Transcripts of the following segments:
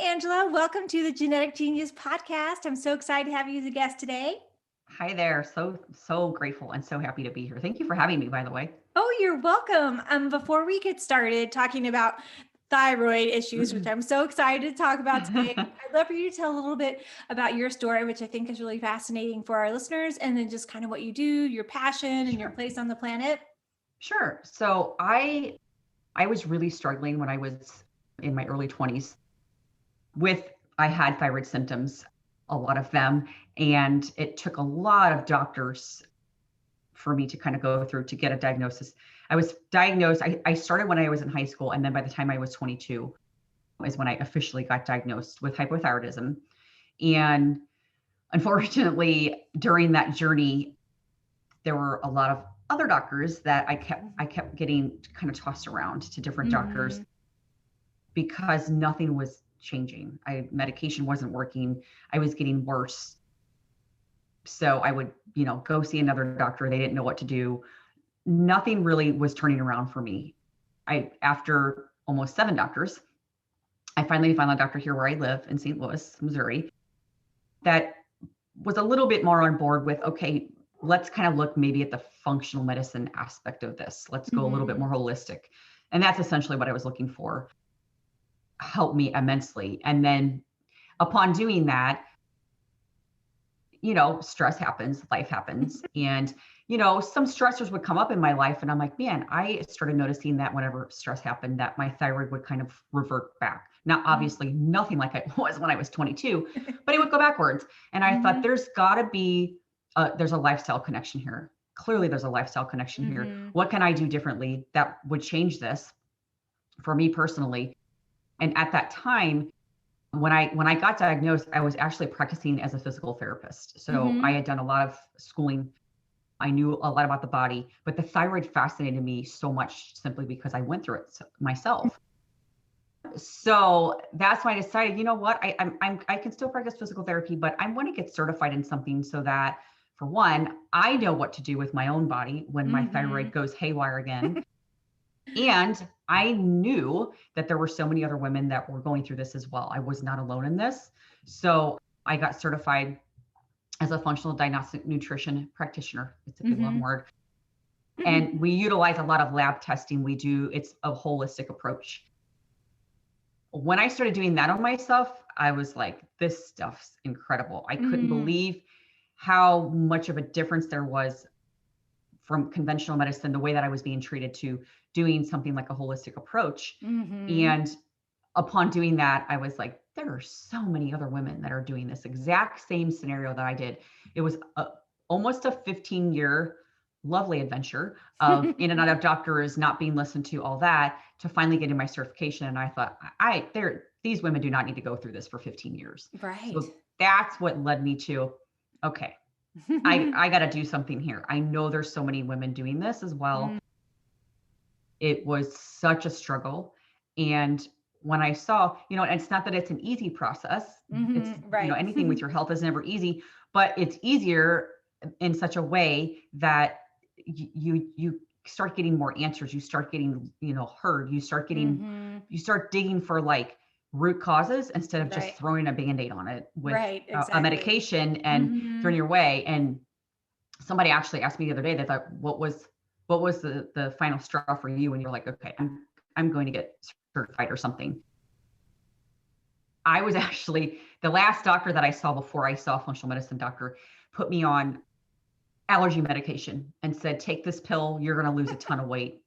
Angela. Welcome to the Genetic Genius podcast. I'm so excited to have you as a guest today. Hi there. So grateful and so happy to be here. Thank you for having me, by the way. Oh, you're welcome. Before we get started talking about thyroid issues, which I'm so excited to talk about today, I'd love for you to tell a little bit about your story, which I think is really fascinating for our listeners, and then just kind of what you do, your passion, and your Sure. place on the planet. Sure. So I was really struggling when I was in my early 20s with I had thyroid symptoms, a lot of them, and it took a lot of doctors for me to kind of go through to get a diagnosis. I was diagnosed, I started when I was in high school, and then by the time I was 22 is when I officially got diagnosed with hypothyroidism. And unfortunately, during that journey, there were a lot of other doctors that I kept getting kind of tossed around to different doctors because nothing was changing. Medication wasn't working. I was getting worse. So I would, go see another doctor. They didn't know what to do. Nothing really was turning around for me. After almost 7 doctors, I finally found a doctor here where I live in St. Louis, Missouri, that was a little bit more on board with, okay, let's kind of look maybe at the functional medicine aspect of this. Let's go a little bit more holistic. And that's essentially what I was looking for. Helped me immensely. And then upon doing that, stress happens, life happens. And, some stressors would come up in my life. And I'm like, man, I started noticing that whenever stress happened, that my thyroid would kind of revert back. Now, obviously, nothing like it was when I was 22, but it would go backwards. And I thought there's got to be, there's a lifestyle connection here. Clearly, there's a lifestyle connection here. What can I do differently that would change this for me personally? And at that time, when I got diagnosed, I was actually practicing as a physical therapist. So I had done a lot of schooling. I knew a lot about the body, but the thyroid fascinated me so much simply because I went through it myself. So that's why I decided, you know what, I can still practice physical therapy, but I want to get certified in something so that, for one, I know what to do with my own body when my thyroid goes haywire again. And I knew that there were so many other women that were going through this as well. I was not alone in this. So I got certified as a functional diagnostic nutrition practitioner. It's a big long word. And we utilize a lot of lab testing. It's a holistic approach. When I started doing that on myself, I was like, this stuff's incredible. I couldn't believe how much of a difference there was from conventional medicine, the way that I was being treated, to doing something like a holistic approach. And upon doing that, I was like, there are so many other women that are doing this exact same scenario that I did. It was almost a 15-year lovely adventure of in and out of doctors, not being listened to, all that, to finally getting my certification. And I thought, these women do not need to go through this for 15 years. Right. So that's what led me to, okay, I got to do something here. I know there's so many women doing this as well. It was such a struggle. And when I saw, it's not that it's an easy process. It's, right. Anything with your health is never easy, but it's easier in such a way that you start getting more answers. You start getting, heard. You start getting, you start digging for like root causes instead of just throwing a Band-Aid on it with a medication and throwing your way. And somebody actually asked me the other day, they thought, what was the final straw for you? And you're like, okay, I'm going to get certified or something. I was actually, the last doctor that I saw before I saw a functional medicine doctor put me on allergy medication and said, take this pill, you're going to lose a ton of weight.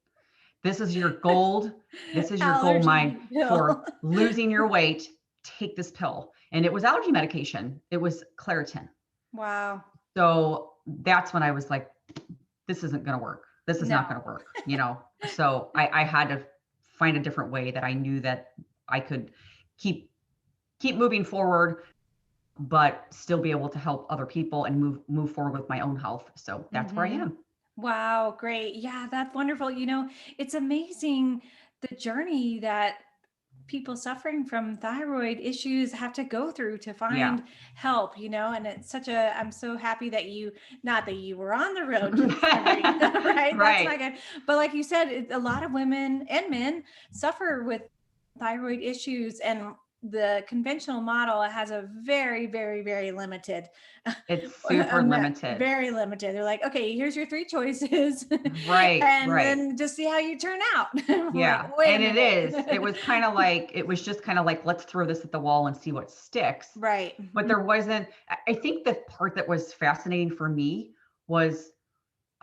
This is your gold. This is your gold mine for losing your weight. Take this pill. And it was allergy medication. It was Claritin. Wow. So that's when I was like, this isn't going to work. This is not going to work, So I had to find a different way that I knew that I could keep moving forward, but still be able to help other people and move forward with my own health. So that's where I am. Wow, great. Yeah, that's wonderful. It's amazing the journey that people suffering from thyroid issues have to go through to find help, and it's I'm so happy that not that you were on the road to discovery, right? That's not good. But like you said, a lot of women and men suffer with thyroid issues. And the conventional model has a very, very, very limited, It's super limited. very limited. They're like, okay, here's your three choices, Right, and right. then just see how you turn out. I'm like, Yeah. wait a And it is. It minute. was kind of like, it was just kind of like, let's throw this at the wall and see what sticks. Right. But there wasn't, I think the part that was fascinating for me was,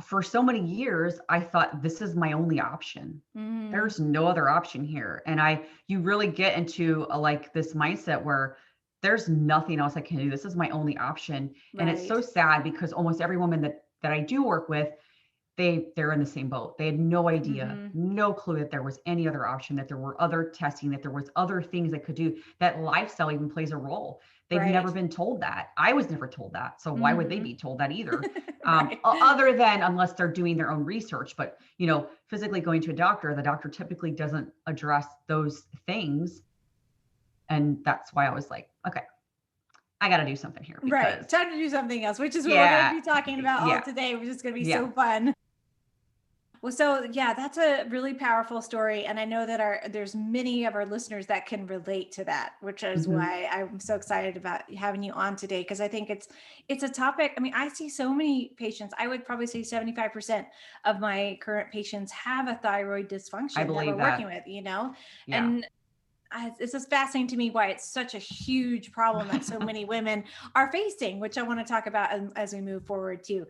for so many years, I thought this is my only option. Mm, There's no other option here. And you really get into like this mindset where there's nothing else I can do. This is my only option. And it's so right. sad because almost every woman that I do work with, they're in the same boat. They had no idea, Hmm. no clue that there was any other option, that there were other testing, that there was other things that could do, that lifestyle even plays a role. They've never Right. been told that. I was never told that. So why would they Hmm. be told that either? Right. Other than unless they're doing their own research, but physically going to a doctor, the doctor typically doesn't address those things. And that's why I was like, okay, I got to do something here Right. because Time to do something else, which is what we're going to yeah, be talking about all yeah, today, which is going to be yeah. so fun. Well, so yeah, that's a really powerful story, and I know that there's many of our listeners that can relate to that, which is Hmm. why I'm so excited about having you on today, because I think it's a topic. I mean, I see so many patients. I would probably say 75% of my current patients have a thyroid I dysfunction that we're believe working that. with, Yeah. and it's just fascinating to me why it's such a huge problem that so many women are facing, which I want to talk about as we move forward too.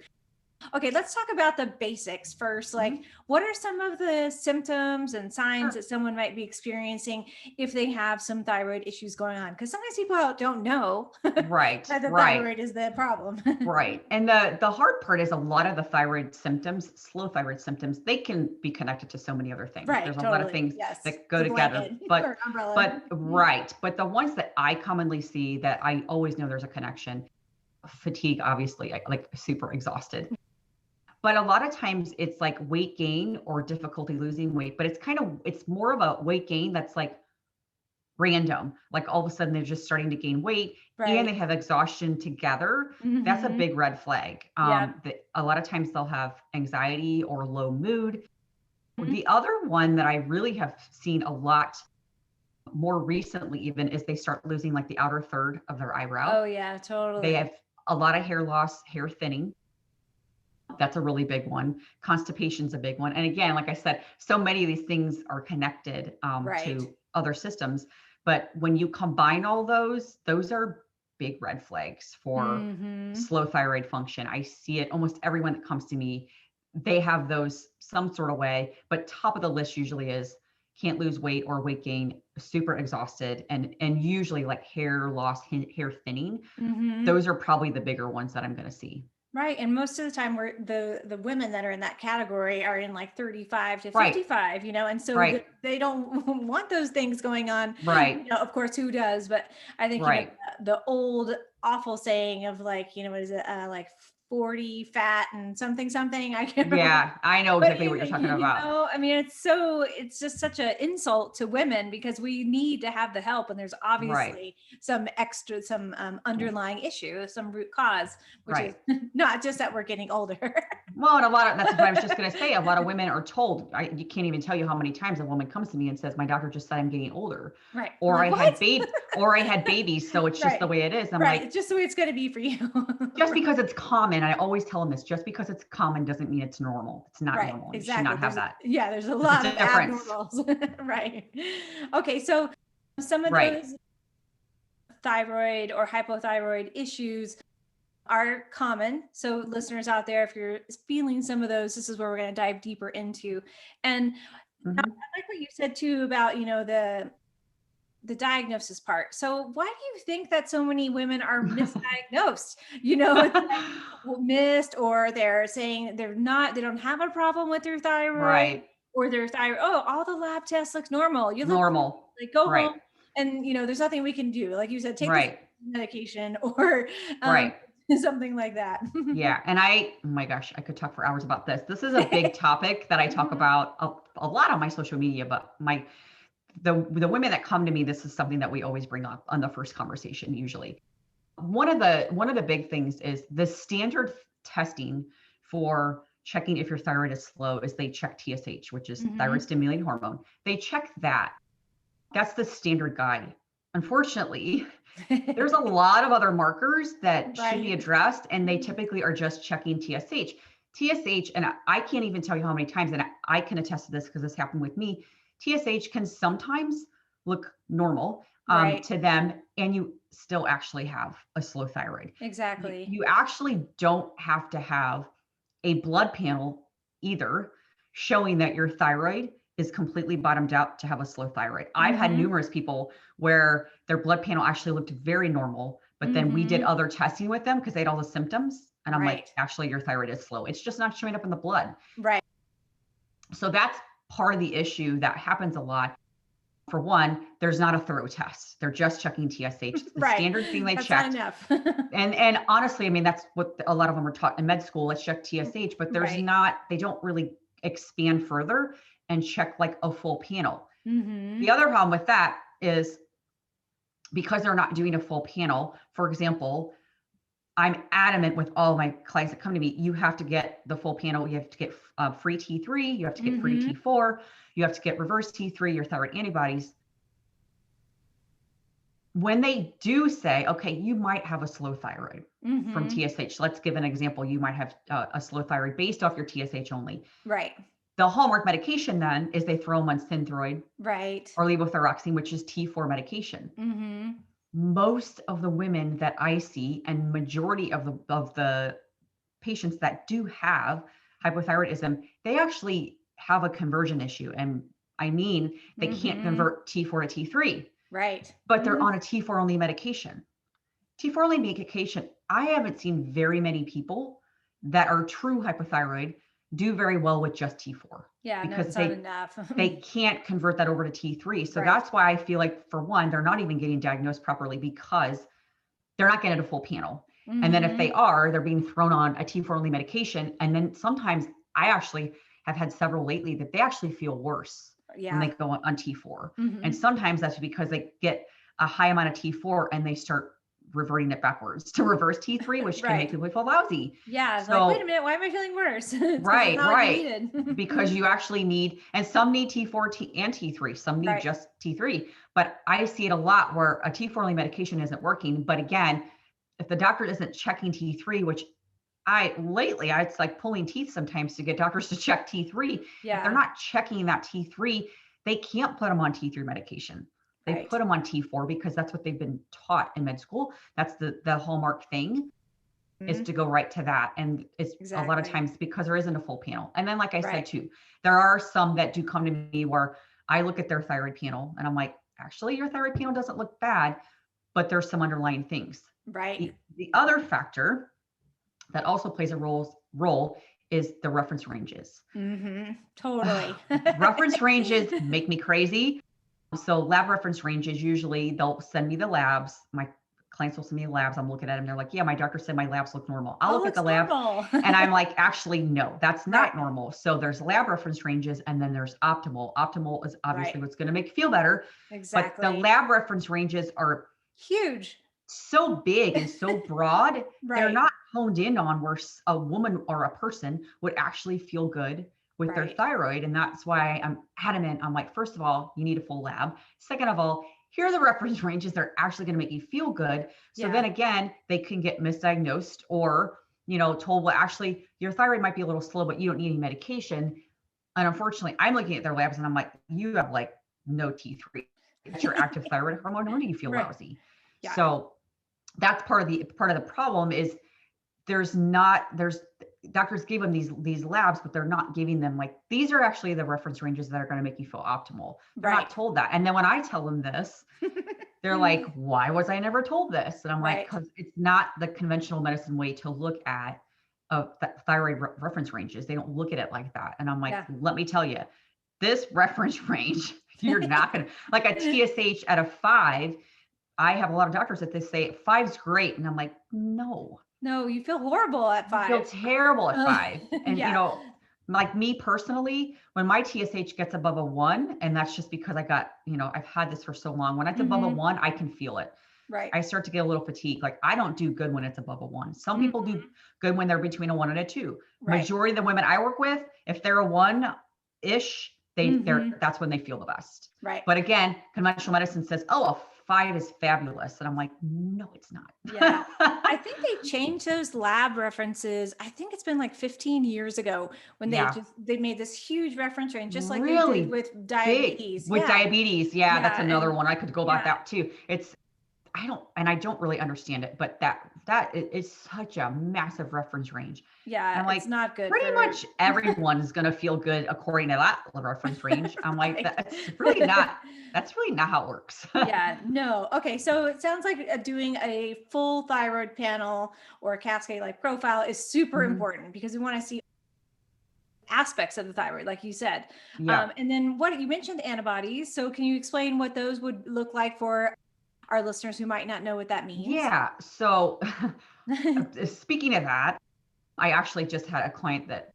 Okay, let's talk about the basics first. Like, Mhm. what are some of the symptoms and signs Sure. that someone might be experiencing if they have some thyroid issues going on? Because sometimes people don't know Right, that the right, thyroid is the problem. right. And the hard part is a lot of the thyroid symptoms, slow thyroid symptoms, they can be connected to so many other things. Right, There's a lot of totally. things Yes. that It's go a together, blanket but or umbrella. but right. But the ones that I commonly see that I always know there's a connection, fatigue, obviously, like super exhausted. But a lot of times it's like weight gain or difficulty losing weight, but it's more of a weight gain that's like random. Like all of a sudden they're just starting to gain weight and Right. they have exhaustion together. That's a Hmm. big red flag. Yep. A lot of times they'll have anxiety or low mood. Mhm. The other one that I really have seen a lot more recently, even, is they start losing like the outer third of their eyebrow. Oh, yeah, They totally. have a lot of hair loss, hair thinning. That's a really big one. Constipation's a big one. And again, like I said, so many of these things are connected Right. to other systems. But when you combine all those are big red flags for Hmm. slow thyroid function. I see it almost everyone that comes to me, they have those some sort of way. But top of the list usually is can't lose weight or weight gain, super exhausted, and usually like hair loss, hair thinning. Hmm. Those are probably the bigger ones that I'm going to see. Right. And most of the time we're the women that are in that category are in like 35 to Right, 55, and so right, they don't want those things going on. right. Of course, who does? But I think, Right. the old awful saying of like, what is it? Like 40 fat and something, something. I can't remember. Yeah, I know But exactly what you're talking about. I mean, it's just such an insult to women because we need to have the help, and there's Right. obviously some underlying issue, some root cause, which is Right. not just that we're getting older. Well, and that's what I was just going to say. A lot of women are told, you can't even tell you how many times a woman comes to me and says, my doctor just said I'm getting older, Right. I'm or like, what? or I had babies. So it's just the Right. way it is. I'm Right. like, It's just the way it's going to be for you. just Right. because it's common, I always tell them this, just because it's common doesn't mean it's normal. It's not Right. normal. You should Exactly. not have that. There's a There's lot a of difference. abnormals. Right. Okay. So some of Right. those thyroid or hypothyroid issues are common. So listeners out there, if you're feeling some of those, this is where we're going to dive deeper into. And I Hmm. like what you said too about, the diagnosis part. So why do you think that so many women are misdiagnosed? It's like missed, or they're saying they don't have a problem with their thyroid, Right. or their thyroid, oh, all the lab tests look normal. You look Normal. like, go home Right. and, there's nothing we can do. Like you said, take this Right. medication or um, Right. something like that. Yeah. And oh my gosh, I could talk for hours about this. This is a big topic that I talk about a lot on my social media, but the women that come to me, this is something that we always bring up on the first conversation usually. One of the big things is the standard testing for checking if your thyroid is slow is they check TSH, which is thyroid Hmm. stimulating hormone. They check that. That's the standard guide. unfortunately, there's a lot of other markers that should be Right. addressed, and they typically are just checking TSH. TSH, and I can't even tell you how many times, and I can attest to this because this happened with me. TSH can sometimes look normal Right. to them, and you still actually have a slow thyroid. Exactly. You actually don't have to have a blood panel either showing that your thyroid is completely bottomed out to have a slow thyroid. I've had Mm-hmm. numerous people where their blood panel actually looked very normal, but then we did Mm-hmm. other testing with them because they had all the symptoms. And I'm like, Right. actually, your thyroid is slow. It's just not showing up in the blood. Right. So that's part of the issue that happens a lot. For one, there's not a thorough test. They're just checking TSH. It's the Right. standard thing they That's not checked. enough. And honestly, I mean, that's what a lot of them are taught in med school. Let's check TSH, but there's Right. not, they don't really expand further and check like a full panel. Mm-hmm. The other problem with that is because they're not doing a full panel. For example, I'm adamant with all my clients that come to me, you have to get the full panel. You have to get free T3, you have to get free Mm-hmm. T4, you have to get reverse T3, your thyroid antibodies. When they do say, okay, you might have a slow thyroid from Mm-hmm. TSH. Let's give an example. You might have a slow thyroid based off your TSH only. Right. The hallmark medication then is they throw them on Synthroid Right. or levothyroxine, which is T4 medication. Mm-hmm. Most of the women that I see, and majority of the patients that do have hypothyroidism, they actually have a conversion issue. And I mean, they can't Mm-hmm. convert T4 to T3, Right. but they're Mm-hmm. on a T4 only medication. T4 only medication, I haven't seen very many people that are true hypothyroid do very well with just T4 Yeah, no, because it's not enough. they can't convert that over to T3. So Right. that's why I feel like, for one, they're not even getting diagnosed properly because they're not getting a full panel. And then if Mm-hmm. they are, they're being thrown on a T4 only medication. And then sometimes I actually have had several lately that they actually feel worse when Yeah. they go on T4. And Mm-hmm. sometimes that's because they get a high amount of T4 and they start reverting it backwards to reverse T3, which can make Right. people feel lousy. Yeah. It's like, wait a So, minute, why am I feeling worse? It's because it's right, not what you right. Because needed. you actually need, and some need T4 and T3, some need Right. just T3. But I see it a lot where a T4 only medication isn't working. But again, if the doctor isn't checking T3, which it's like pulling teeth sometimes to get doctors to check T3. If they're Yeah. not checking that T3, they can't put them on T3 medication. They Right. put them on T4 because that's what they've been taught in med school. That's the hallmark thing, is Mhm. to go right to that. And it's a lot of Exactly. times because there isn't a full panel. And then, like I said, Right. too, there are some that do come to me where I look at their thyroid panel and I'm like, actually, your thyroid panel doesn't look bad, but there's some underlying things. Right. The other factor that also plays a role is the reference ranges. Mm-hmm. Totally. Reference ranges make me crazy. So lab reference ranges, usually they'll send me the labs. My clients will send me the labs. I'm looking at them. They're like, yeah, my doctor said my labs look normal. I'll Oh, look at the looks labs normal. and I'm like, actually, no, that's Right. not normal. So there's lab reference ranges and then there's optimal. Optimal is obviously Right. what's going to make you feel better. But the Exactly. lab reference ranges are Huge. so big and so broad, they're Right. not honed in on where a woman or a person would actually feel good with their Right. thyroid. And that's why I'm adamant. I'm like, first of all, you need a full lab. Second of all, here are the reference ranges that are actually going to make you feel good. So Yeah. then again, they can get misdiagnosed or, told, well, actually, your thyroid might be a little slow, but you don't need any medication. And unfortunately, I'm looking at their labs and I'm like, you have like no T3. That's your active thyroid hormone. No wonder you feel Right. lousy. Yeah. So that's part of the problem is there's doctors gave them these labs, but they're not giving them, like, these are actually the reference ranges that are going to make you feel optimal. They're not Right. told that. And then when I tell them this, they're like, why was I never told this? And I'm like, Right. because it's not the conventional medicine way to look at thyroid reference ranges. They don't look at it like that. And I'm like, Yeah. let me tell you, this reference range, you're not going to, like a TSH at a 5. I have a lot of doctors that they say 5's great. And I'm like, no, No, you feel horrible at you feel 5. terrible at 5. And, Yeah. like me personally, when my TSH gets above a 1, and that's just because I've had this for so long. When it's above a Mm-hmm. 1, I can feel it. Right. I start to get a little fatigued. Like, I don't do good when it's above a 1. Some people do Mhm. good when they're between a 1 and a 2. Right. Majority of the women I work with, if they're a 1-ish, Mhm. that's when they feel the best. Right. But again, conventional medicine says, oh, a 5 is fabulous. And I'm like, no, it's not. Yeah. I think they changed those lab references. I think it's been like 15 years ago when Yeah. they made this huge reference range, just like they did Really with big diabetes. with Yeah. diabetes. Yeah, that's Yeah. another And one. I could go about yeah. that too. I don't really understand it, but is such a massive reference range. And Yeah. I'm It's like, not good pretty for, much everyone's going to feel good according to that reference range. I'm like, right. that's really not how it works. Yeah, no. Okay, so it sounds like doing a full thyroid panel or a cascade like profile is super Mhm. important because we want to see aspects of the thyroid, like you said. Yeah. And then what you mentioned antibodies. So can you explain what those would look like for our listeners who might not know what that means? Yeah. So speaking of that, I actually just had a client that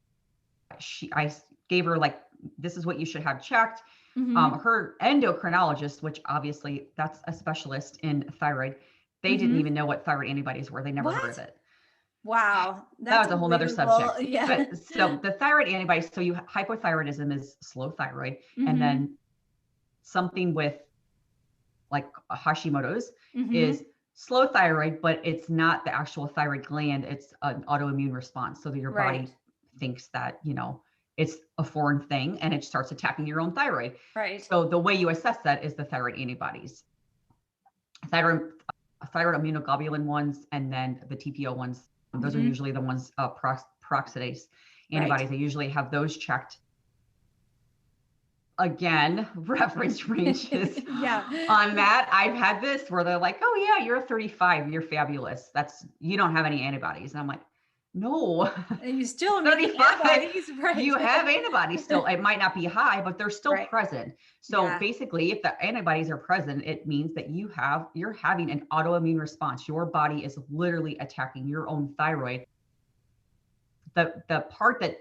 I gave her like, this is what you should have checked. Hmm. Her endocrinologist, which obviously that's a specialist in thyroid, they didn't Hmm. even know what thyroid antibodies were. They never heard of What? it. Wow, That that's was a whole nother unbelievable. subject. Yeah. But so the thyroid antibodies, so you hypothyroidism is slow thyroid, and Hmm. then something with like Hashimoto's Hmm. is slow thyroid, but it's not the actual thyroid gland. It's an autoimmune response. So that your Right. body thinks that, it's a foreign thing and it starts attacking your own thyroid. Right. So the way you assess that is the thyroid antibodies, thyroid, thyroid immunoglobulin ones, and then the TPO ones. Those are Hmm. usually the ones, peroxidase Right. antibodies. I usually have those checked. Again, reference ranges Yeah. on that. I've had this where they're like, oh yeah, you're 35, you're fabulous. You don't have any antibodies. And I'm like, no, And you still are making 35, antibodies, right? you have antibodies still. It might not be high, but they're still Right. present. So Yeah. basically, if the antibodies are present, it means that you're having an autoimmune response. Your body is literally attacking your own thyroid. The part that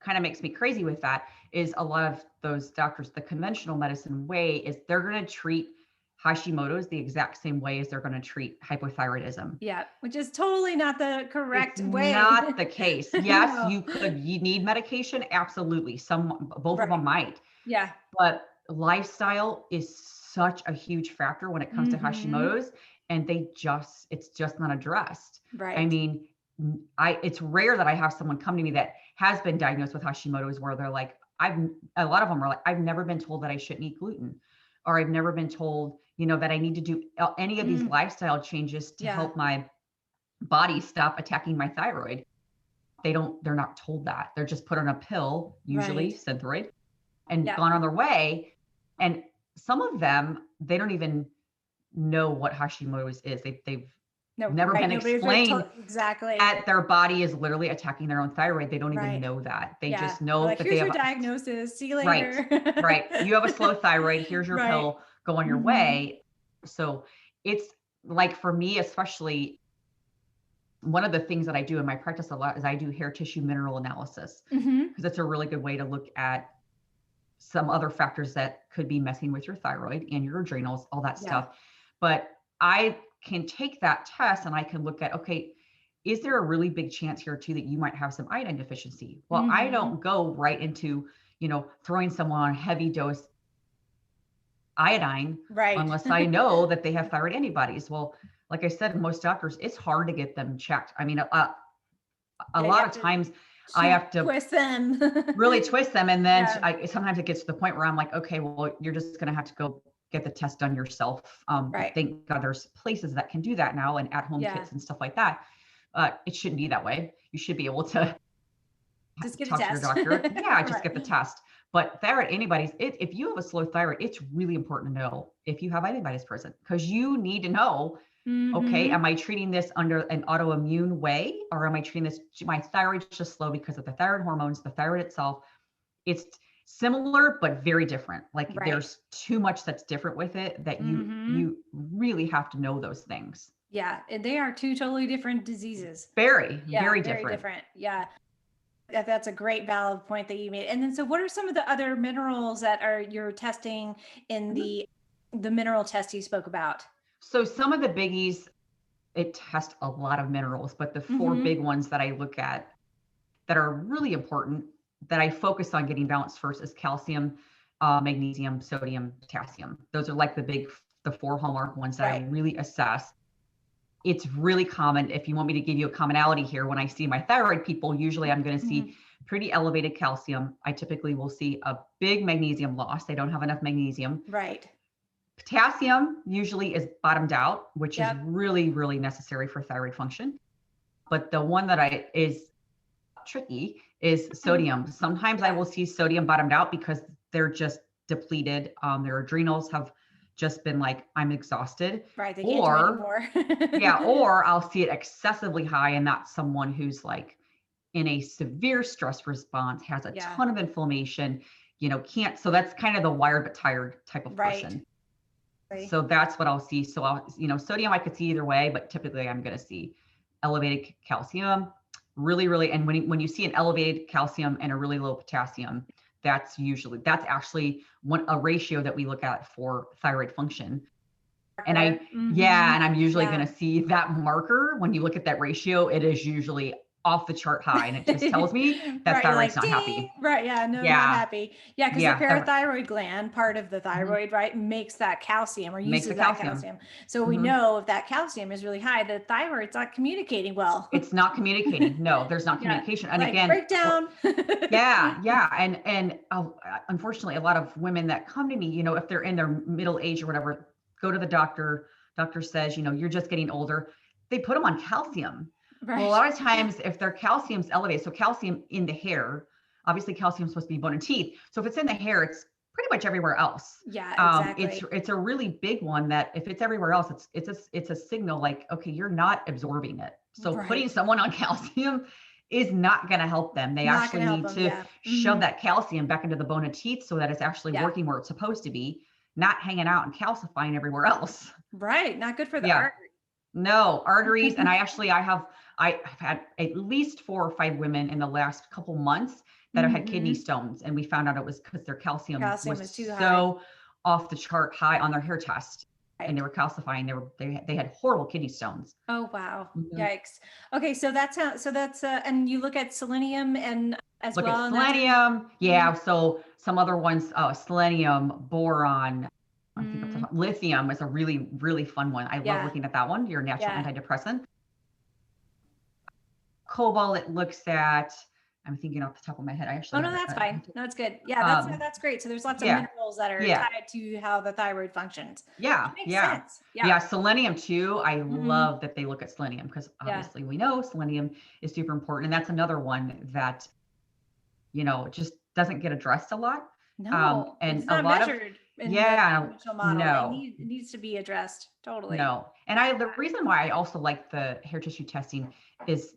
kind of makes me crazy with that is a lot of those doctors, the conventional medicine way is they're going to treat Hashimoto's the exact same way as they're going to treat hypothyroidism. Yeah. Which is totally not the It's correct way. not the case. Yes, No. you need medication. Absolutely. Both of them Right. might, Yeah. but lifestyle is such a huge factor when it comes to Hmm. Hashimoto's, and it's just not addressed. I Right. mean, it's rare that I have someone come to me that has been diagnosed with Hashimoto's where they're like, a lot of them are like, I've never been told that I shouldn't eat gluten, or I've never been told, that I need to do any of these Mm. lifestyle changes to Yeah. help my body stop attacking my thyroid. They're not told that. They're just put on a pill, usually Right. Synthroid, and Yeah. gone on their way. And some of them, they don't even know what Hashimoto's is. They've No, never right. been Nobody's really told explained exactly. that their body is literally attacking their own thyroid. They don't even Right. know that. They Yeah. just They're know like, that they here's have your diagnosis. See you right, later. right. You have a slow thyroid. Here's your Right. pill. Go on your Hmm. way. So it's like for me, especially one of the things that I do in my practice a lot is I do hair tissue mineral analysis Hmm. because it's a really good way to look at some other factors that could be messing with your thyroid and your adrenals, all that Yeah. stuff. But I can take that test and I can look at, okay, is there a really big chance here too that you might have some iodine deficiency? Well, I Hmm. don't go right into, throwing someone on heavy dose iodine Right. unless I know that they have thyroid antibodies. Well, like I said, most doctors, it's hard to get them checked. I mean, a Yeah. You lot have of to times I have to twist them. really twist them. And then Yeah. sometimes it gets to the point where I'm like, okay, well, you're just going to have to go get the test done yourself. Right. Thank God there's places that can do that now and at-home Yeah. kits and stuff like that. It shouldn't be that way. You should be able to Just get a talk to your test. doctor. Yeah, just Right. get the test. But thyroid antibodies, if you have a slow thyroid, it's really important to know if you have antibodies present because you need to know, okay, Hmm. am I treating this under an autoimmune way or am I treating this, my thyroid's just slow because of the thyroid hormones, the thyroid itself? It's similar, but very different. Like Right. there's too much that's different with it that you Hmm. you really have to know those things. Yeah. And they are two totally different diseases. Very, Yeah. very Very different. different. Yeah. That's a great valid point that you made. And then, so what are some of the other minerals that are you're testing in Mhm. the mineral test you spoke about? So some of the biggies, it tests a lot of minerals, but the four Hmm. big ones that I look at that are really important that I focus on getting balanced first is calcium, magnesium, sodium, potassium. Those are like the big the 4 hallmark ones that I Right. really assess. It's really common. If you want me to give you a commonality here, when I see my thyroid people, usually I'm going to Mhm. see pretty elevated calcium. I typically will see a big magnesium loss. They don't have enough magnesium. Right. Potassium usually is bottomed out, which is Yep. really, really necessary for thyroid function. But the one that is tricky is Mhm. sodium. Sometimes I Yeah. will see sodium bottomed out because they're just depleted. Their adrenals have just been like, I'm exhausted. Right. They can't do Or, anymore. yeah, or I'll see it excessively high, and that's someone who's like in a severe stress response, has a Yeah. ton of inflammation, can't. So that's kind of the wired but tired type of Right. person. Right. So that's what I'll see. So sodium I could see either way, but typically I'm going to see elevated calcium, really, really. And when you see an elevated calcium and a really low potassium, that's actually a ratio that we look at for thyroid function. And Marker. Mhm. and I'm usually Yeah. going to see that marker. When you look at that ratio, it is usually off the chart high. And it just tells me that Right, you're thyroid's like, not ding. happy. Right, yeah, no, not Yeah. happy. Yeah, because the Yeah. parathyroid gland, part of the Mhm. thyroid, right, makes that calcium or Makes the uses that calcium. calcium. So we hmm know if that calcium is really high, the thyroid's not communicating well. It's not communicating. No, there's not Yeah, communication. And like again, breakdown. yeah, yeah. And unfortunately, a lot of women that come to me, if they're in their middle age or whatever, go to the doctor. Doctor says, you're just getting older. They put them on calcium. Well, a Right. lot of times, if their calcium's elevated, so calcium in the hair, obviously calcium's supposed to be bone and teeth. So if it's in the hair, it's pretty much everywhere else. Yeah, It's exactly. it's a really big one that if it's everywhere else, it's a signal like, okay, you're not absorbing it. So putting Right. someone on calcium is not going to help them. They Not actually gonna help need them. to Yeah. shove Mhm. that calcium back into the bone and teeth so that it's actually Yeah. working where it's supposed to be, not hanging out and calcifying everywhere else. Right. Not good for the Yeah. art. No, arteries. And I've had at least 4 or 5 women in the last couple months that have had kidney Mhm. stones. And we found out it was because their calcium Calcium was is too high. so off the chart high on their hair test. And they Right. were calcifying. They had horrible kidney stones. Oh, wow. Mhm. Yikes. Okay, so that's how, so that's and you look at selenium and as Look at well, and that's kind of selenium. mhm, Yeah. So some other ones, selenium, boron, I think mm, lithium is a really, really fun one. I love yeah, looking at that one. Your natural yeah. antidepressant. Cobalt, it looks at, I'm thinking off the top of my head. I Oh actually no, have it. that's fine. No, it's good. Yeah, Um, that's great. So there's lots of yeah, minerals that are yeah, tied to how the thyroid functions. yeah, It makes yeah, sense. Yeah. yeah. Selenium too. I Hmm. love that they look at selenium because Yeah. obviously we know selenium is super important, and that's another one that just doesn't get addressed a lot. No, And it's a not lot of, measured in the yeah, conventional model. no, It needs to be addressed. Totally. no. And the reason why I also like the hair tissue testing is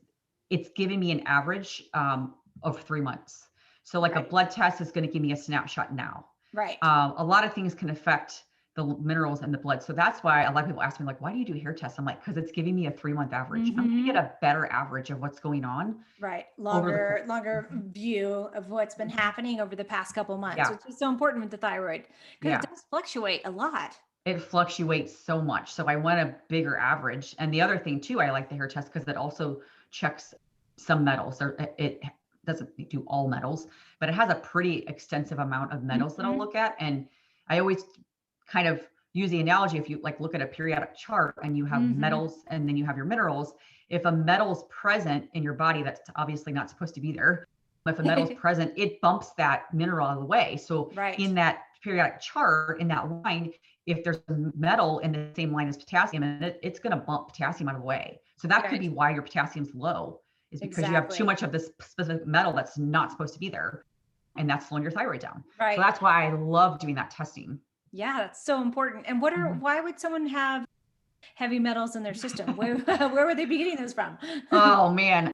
it's giving me an average of 3 months. So like a Right. blood test is going to give me a snapshot now. Right. A lot of things can affect the minerals in the blood. So that's why a lot of people ask me like, why do you do hair tests? I'm like, because it's giving me a 3-month average. I'm going to get Hmm. a better average of what's going on Right. over the Longer Mhm, view of what's been mhm. happening over the past couple months, Yeah, which is so important with the thyroid because it yeah. does fluctuate a lot. It fluctuates so much. So I want a bigger average. And the other thing too, I like the hair test because it also checks some metals. Or it doesn't do all metals, but it has a pretty extensive amount of metals that I'll Mhm. look at. And I always kind of use the analogy, if you like look at a periodic chart and you have Mhm. metals and then you have your minerals, if a metal's present in your body that's obviously not supposed to be there, if a metal's present, it bumps that mineral out of the way. So Right. in that periodic chart, in that line, if there's a metal in the same line as potassium, and it's going to bump potassium out of the way. So that could Right. be why your potassium's low, is because you have too Exactly. much of this specific metal that's not supposed to be there, and that's slowing your thyroid down. So Right. that's why I love doing that testing. Yeah, that's so important. And Mhm. why would someone have heavy metals in their system? Where where would they be getting those from? Oh man.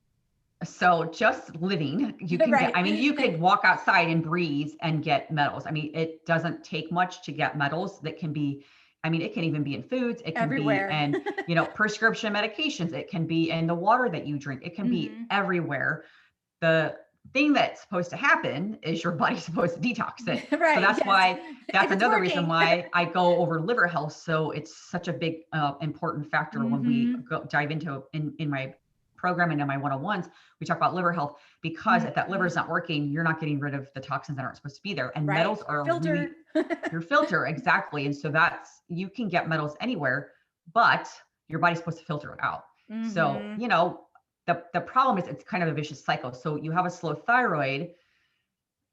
So just living, you can get, Right. I mean, you could walk outside and breathe and get metals. I mean, it doesn't take much to get metals that can be, I mean, it can even be in foods, it can be Everywhere. in, prescription medications, it can be in the water that you drink, it can be Hmm. everywhere. The thing that's supposed to happen is your body's supposed to detox it. So Right. Yes. that's If it's another reason working. why I go over liver health. So it's such a big, important factor when we Hmm. dive into in my program and in my one-on-ones, we talk about liver health because if that liver is Mhm. not working, you're not getting rid of the toxins that aren't supposed to be there. And Right. metals are Filter. really your filter. Exactly. And so you can get metals anywhere, but your body's supposed to filter it out. So, Hmm. the problem is it's kind of a vicious cycle. So you have a slow thyroid,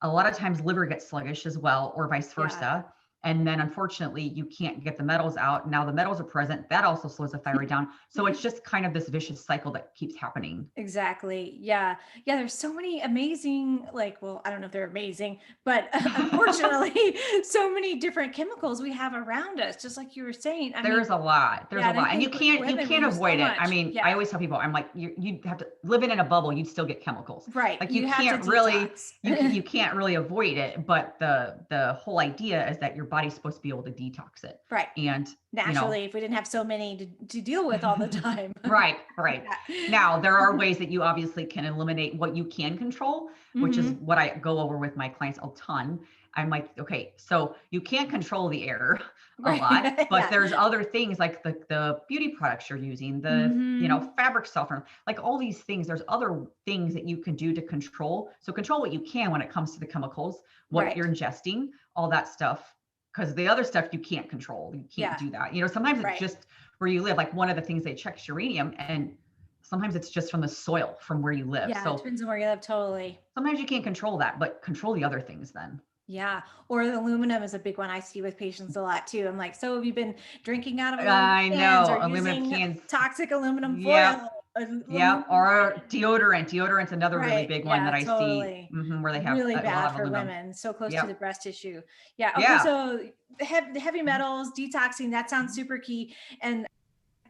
a lot of times liver gets sluggish as well, or vice Yeah. versa. And then unfortunately, you can't get the metals out. Now the metals are present. That also slows the thyroid down. So it's just kind of this vicious cycle that keeps happening. Exactly. Yeah. Yeah. There's so many amazing, like, well, I don't know if they're amazing, but unfortunately, so many different chemicals we have around us, just like you were saying. I mean, There's a lot. There's yeah. a And I lot. And you think with can't you women, we can't use so avoid it. I much. mean, I Yeah. always tell people, I'm like, you'd have to living in a bubble, you'd still get chemicals. Right. Like you You have to can't really detox. you can't really avoid it, but the whole idea is that your body's supposed to be able to detox it. Right. And, you know, Naturally, if we didn't have so many to deal with all the time. right, right. Yeah. Now, there are ways that you obviously can eliminate what you can control, which is Hmm. what I go over with my clients a ton. I'm like, okay, so you can't control the air a Right. lot, but Yeah. there's other things like the beauty products you're using, the Hmm. fabric softener, like all these things. There's other things that you can do to control. So control what you can when it comes to the chemicals, what Right. you're ingesting, all that stuff. Because the other stuff you can't control. You can't Yeah. do that. Sometimes it's Right. just where you live. Like one of the things they check is uranium, and sometimes it's just from the soil from where you live. Yeah. It So depends on where you live. Totally. sometimes you can't control that, but control the other things then. Yeah. Or the aluminum is a big one I see with patients a lot too. I'm like, so have you been drinking out of aluminum I cans or know aluminum using cans. toxic aluminum Yep. foil? Yep. Aluminum Or foil? deodorant. Deodorant's another really Right. big one Yeah, that I see, totally. where they have Really a lot bad of for aluminum. women. So close to the Yep. breast tissue. Yeah. Okay. Yeah. So the heavy metals, detoxing, that sounds super key. And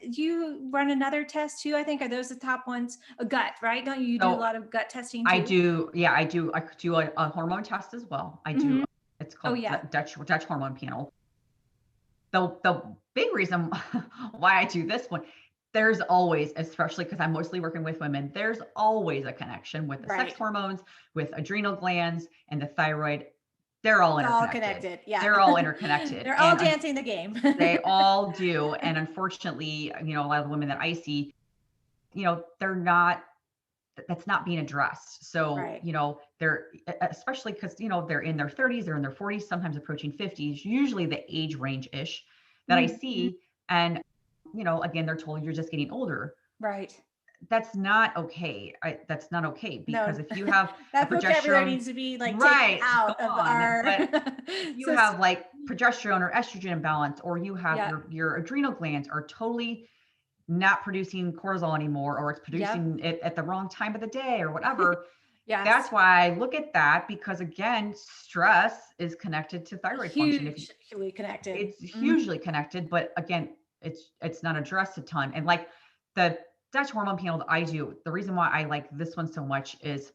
you run another test too, I think. Are those the top ones? A gut, right? Don't you do a So lot of gut testing I too? do. Yeah, I do. I do a hormone test as well. I do. Hmm. It's Oh, called yeah. Dutch hormone panel. The big reason why I do this one, there's always, especially because I'm mostly working with women, there's always a connection with the sex Right. hormones, with adrenal glands and the thyroid. They're all It's all interconnected. connected. Yeah. They're all interconnected. They're all And dancing the game. they all do. And unfortunately, a lot of the women that I see, they're not, that's not being addressed. So, Right. they're, especially because, they're in their 30s, they're in their 40s, sometimes approaching 50s, usually the age range ish that I Mhm. see. And, again, they're told you're just getting older. Right. That's not okay. That's not okay because No, if you have a that vocabulary progesterone, needs to be like taken right, come out of on. our But if you so have like progesterone or estrogen imbalance, or you have yeah. your adrenal glands are totally not producing cortisol anymore, or it's Yep. producing it at the wrong time of the day or whatever, Yes. that's why I look at that, because again, stress is connected to thyroid function. If Hugely connected. it's Mhm. hugely connected, but again, it's not addressed a ton. And like the Dutch hormone panel that I do, the reason why I like this one so much is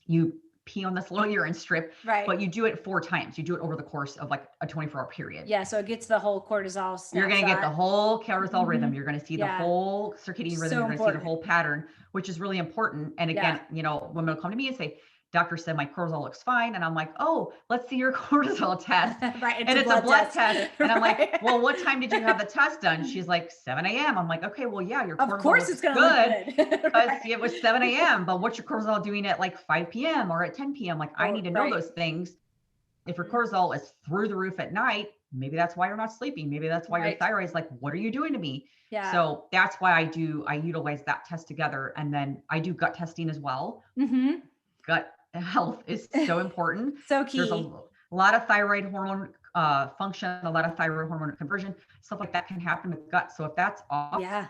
you pee on this little urine strip, Right. but you do it 4 times. You do it over the course of like a 24-hour period. Yeah, so it gets the whole cortisol You're going to get the snapshot. whole cortisol rhythm. Mhm. You're going to see the Yeah, whole circadian rhythm. so You're going to see the important. whole pattern, which is really important. And Yeah. again, women will come to me and say, doctor said my cortisol looks fine. And I'm like, oh, let's see your cortisol test. Right, it's And a it's a blood blood test. test. And I'm like, Right. well, what time did you have the test done? She's like, 7 a.m. I'm like, okay, well, yeah, your Of cortisol course it's looks gonna look good good. because Right. it was 7 a.m. But what's your cortisol doing at like 5 p.m. or at 10 p.m.? Like, I Oh, need to know right. those things. If your Mhm. cortisol is through the roof at night, maybe that's why you're not sleeping. Maybe that's why your Right. thyroid is like, what are you doing to me? Yeah. So that's why I utilize that test together. And then I do gut testing as well. Mhm. Gut health is so important. So There's a key. lot of thyroid hormone function, a lot of thyroid hormone conversion, stuff like that can happen with gut. So if that's off, Yeah.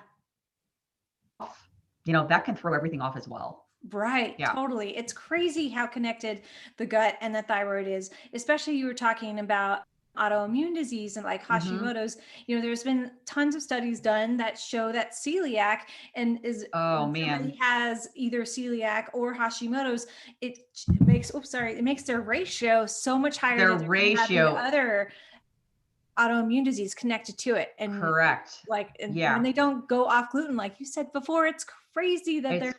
that can throw everything off as well. Right, Yeah. totally. It's crazy how connected the gut and the thyroid is, especially you were talking about autoimmune disease and like Hmm. Hashimoto's. There's been tons of studies done that show that celiac and is Oh when somebody man, has either celiac or Hashimoto's, it makes their ratio so much higher their that they're going to have the ratio, other autoimmune disease connected to it. And correct. and when Yeah. they don't go off gluten, like you said before, it's crazy that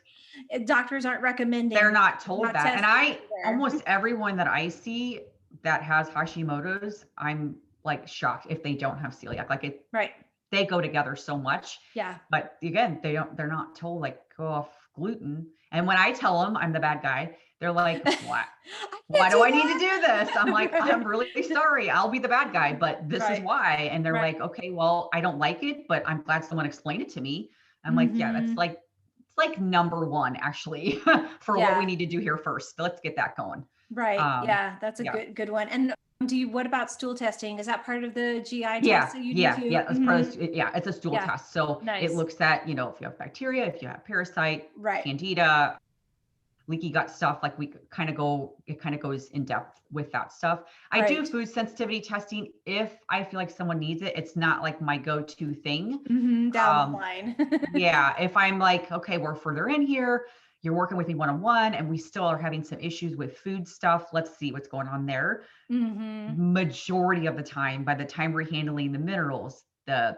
It's doctors aren't They're recommending, not told not that. And testing I everywhere. almost everyone that I see that has Hashimoto's, I'm like shocked if they don't have celiac. Like Right. they go together so much. Yeah. But again, they're not told like go off gluten. And when I tell them I'm the bad guy, they're like, what? I Why can't do do I need to do this? I'm that. like, I'm really sorry. I'll be the bad guy, but this is Right. why. And they're Right. like, okay, well, I don't like it, but I'm glad someone explained it to me. I'm like, yeah, that's Hmm. like, it's like number one actually for what we Yeah. need to do here first. Let's get that going. Right. Um, Yeah. That's a yeah. good one. And what about stool testing? Is that part of the GI test Yeah, that you do yeah, too? yeah. As part of yeah, it's a stool Yeah. test. So it Nice. looks at, if you have bacteria, if you have parasite, Right. candida, leaky gut stuff, like it kind of goes in depth with that stuff. I do Right. food sensitivity testing if I feel like someone needs it. It's not like my go-to thing. Down the Um, line. yeah, if I'm like, okay, we're further in here, you're working with me one-on-one, and we still are having some issues with food stuff. Let's see what's going on there. Hmm. Majority of the time, by the time we're handling the minerals, the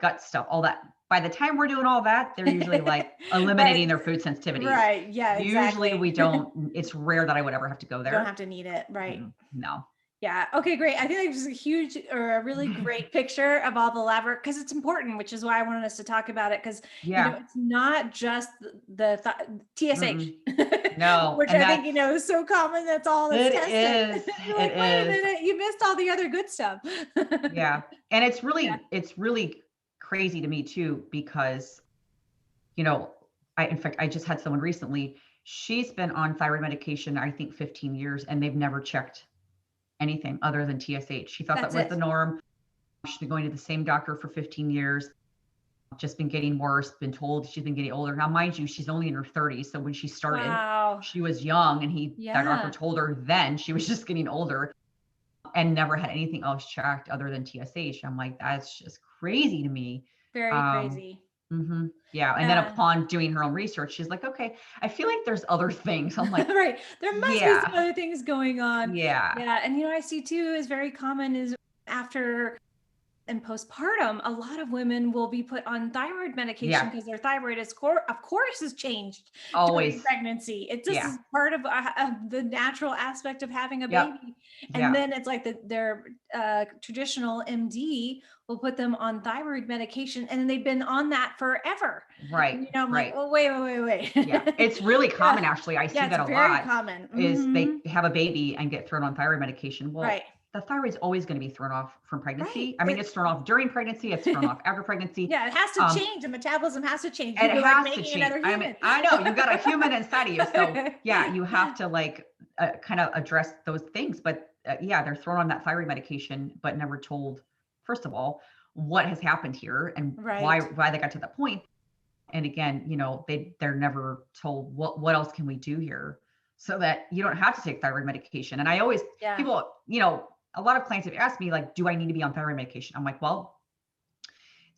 gut stuff, all that, by the time we're doing all that, they're usually like eliminating Right. their food sensitivities. Right. Yeah, Usually exactly. we don't, it's rare that I would ever have to go You don't there. have to need it. Right. No. Yeah. Okay, great. I think that was a huge or a really great picture of all the lab work because it's important, which is why I wanted us to talk about it because, Yeah. it's not just TSH, Mm-mm. No. which And I think, that's, is so common. That's all that's it tested. is, You're it like, wait a is. minute, you missed all the other good stuff. Yeah. And Yeah. it's really crazy to me too, because, you know, in fact, I just had someone recently, she's been on thyroid medication, I think 15 years, and they've never checked anything other than TSH. She thought that That's was the it. norm. She's been going to the same doctor for 15 years, just been getting worse, been told she's been getting older. Now, mind you, she's only in her 30s. So when she started, Wow. she was young, and that doctor Yeah. told her then she was just getting older and never had anything else checked other than TSH. I'm like, that's just crazy to me. Very Um, crazy. yeah. And then Yeah. upon doing her own research, she's like, okay, I feel like there's other things. I'm like, Right. There must be some yeah, other things going on. yeah, Yeah. And I see too is very common is after and postpartum, a lot of women will be put on thyroid medication yeah, because their thyroid of course has changed during always. pregnancy. It just Yeah, is part of the natural aspect of having a yep, baby. And yeah, then it's like their traditional MD will put them on thyroid medication and they've been on that forever. right, And, I'm like, right. oh, wait. Yeah, it's really Yeah. common actually. I see Yeah, it's that a very lot common. is they have a baby and get thrown on thyroid medication. Well, Right. the thyroid's always going to be thrown off from Right. pregnancy. I mean, it's thrown off during pregnancy, it's thrown off after pregnancy. Yeah, it has to Um, change. The metabolism has to change. and it You're like has to making change. another I mean, human. I know you got a human inside of you. So yeah, you have to like kind of address those things. But yeah, they're thrown on that thyroid medication, but never told, first of all, what has happened here and Right. why they got to that point. And again, they're never told what else can we do here so that you don't have to take thyroid medication. And I always Yeah. people, a lot of clients have asked me like, do I need to be on thyroid medication? I'm like, well,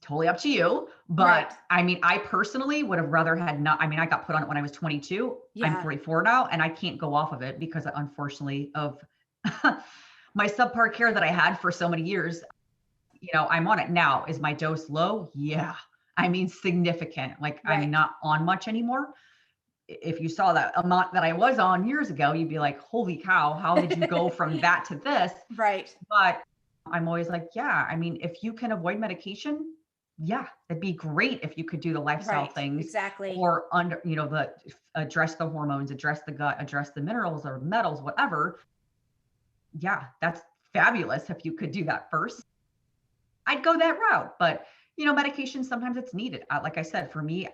totally up to you. Right. But I mean, I personally would have rather had not. I mean, I got put on it when I was 22. I'm Yeah. 44 now, and I can't go off of it because unfortunately of my subpar care that I had for so many years. I'm on it now. Is my dose low? Yeah. I mean, significant. Like I'm Right. not on much anymore. If you saw that amount that I was on years ago, you'd be like, holy cow, how did you go from that to this? Right. But I'm always like, yeah, I mean, if you can avoid medication, yeah, it'd be great if you could do the lifestyle Right. things Exactly. or address the hormones, address the gut, address the minerals or metals, whatever. Yeah, that's fabulous if you could do that first. I'd go that route. But, medication, sometimes it's needed. Like I said, for me,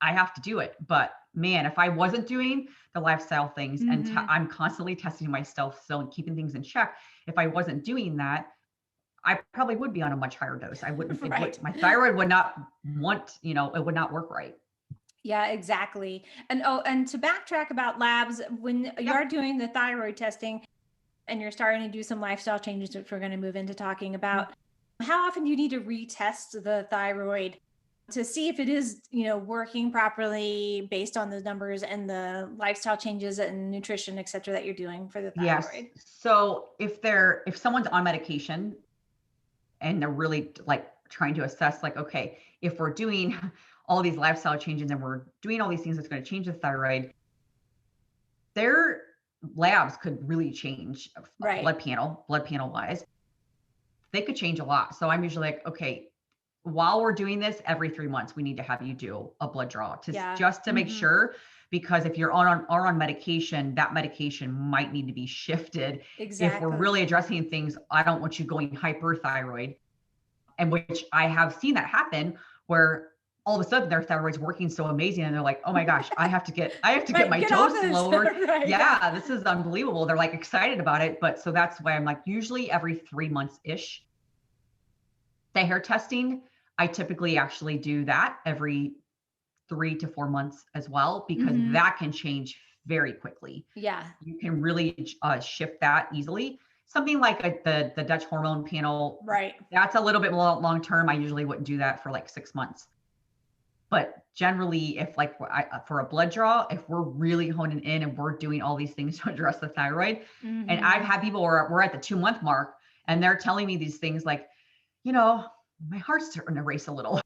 I have to do it. But man, if I wasn't doing the lifestyle things and Hmm. I'm constantly testing myself, so keeping things in check, if I wasn't doing that, I probably would be on a much higher dose. I wouldn't, Right. my thyroid would not it would not work right. Yeah, exactly. And to backtrack about labs, when you Yeah. are doing the thyroid testing and you're starting to do some lifestyle changes, which we're going to move into talking Mhm. about, how often do you need to retest the thyroid to see if it is, working properly based on those numbers and the lifestyle changes and nutrition, et cetera, that you're doing for the Yes. thyroid? So if someone's on medication and they're really like trying to assess like, okay, if we're doing all these lifestyle changes and we're doing all these things that's going to change the thyroid, their labs could really change Right. blood panel wise. They could change a lot. So I'm usually like, okay, while we're doing this, every 3 months, we need to have you do a blood draw Yeah. just to make sure, because if you're on medication, that medication might need to be shifted. If we're Exactly. really addressing things, I don't want you going hyperthyroid, and which I have seen that happen, where all of a sudden their thyroid's working so amazing and they're like, oh my gosh, I have to get Right. my Get off dose this. lowered. Right. Yeah. Yeah, this is unbelievable. They're like excited about it. But so that's why I'm like, usually every 3 months ish. The hair testing, I typically actually do that every 3 to 4 months as well, because that can change very quickly. Yeah. You can really shift that easily. Something like the Dutch hormone panel, Right. that's a little bit more long term. I usually wouldn't do that for like 6 months. But generally, if like for a blood draw, if we're really honing in and we're doing all these things to address the thyroid, and I've had people where we're at the 2 month mark and they're telling me these things like, my heart's starting to race a little.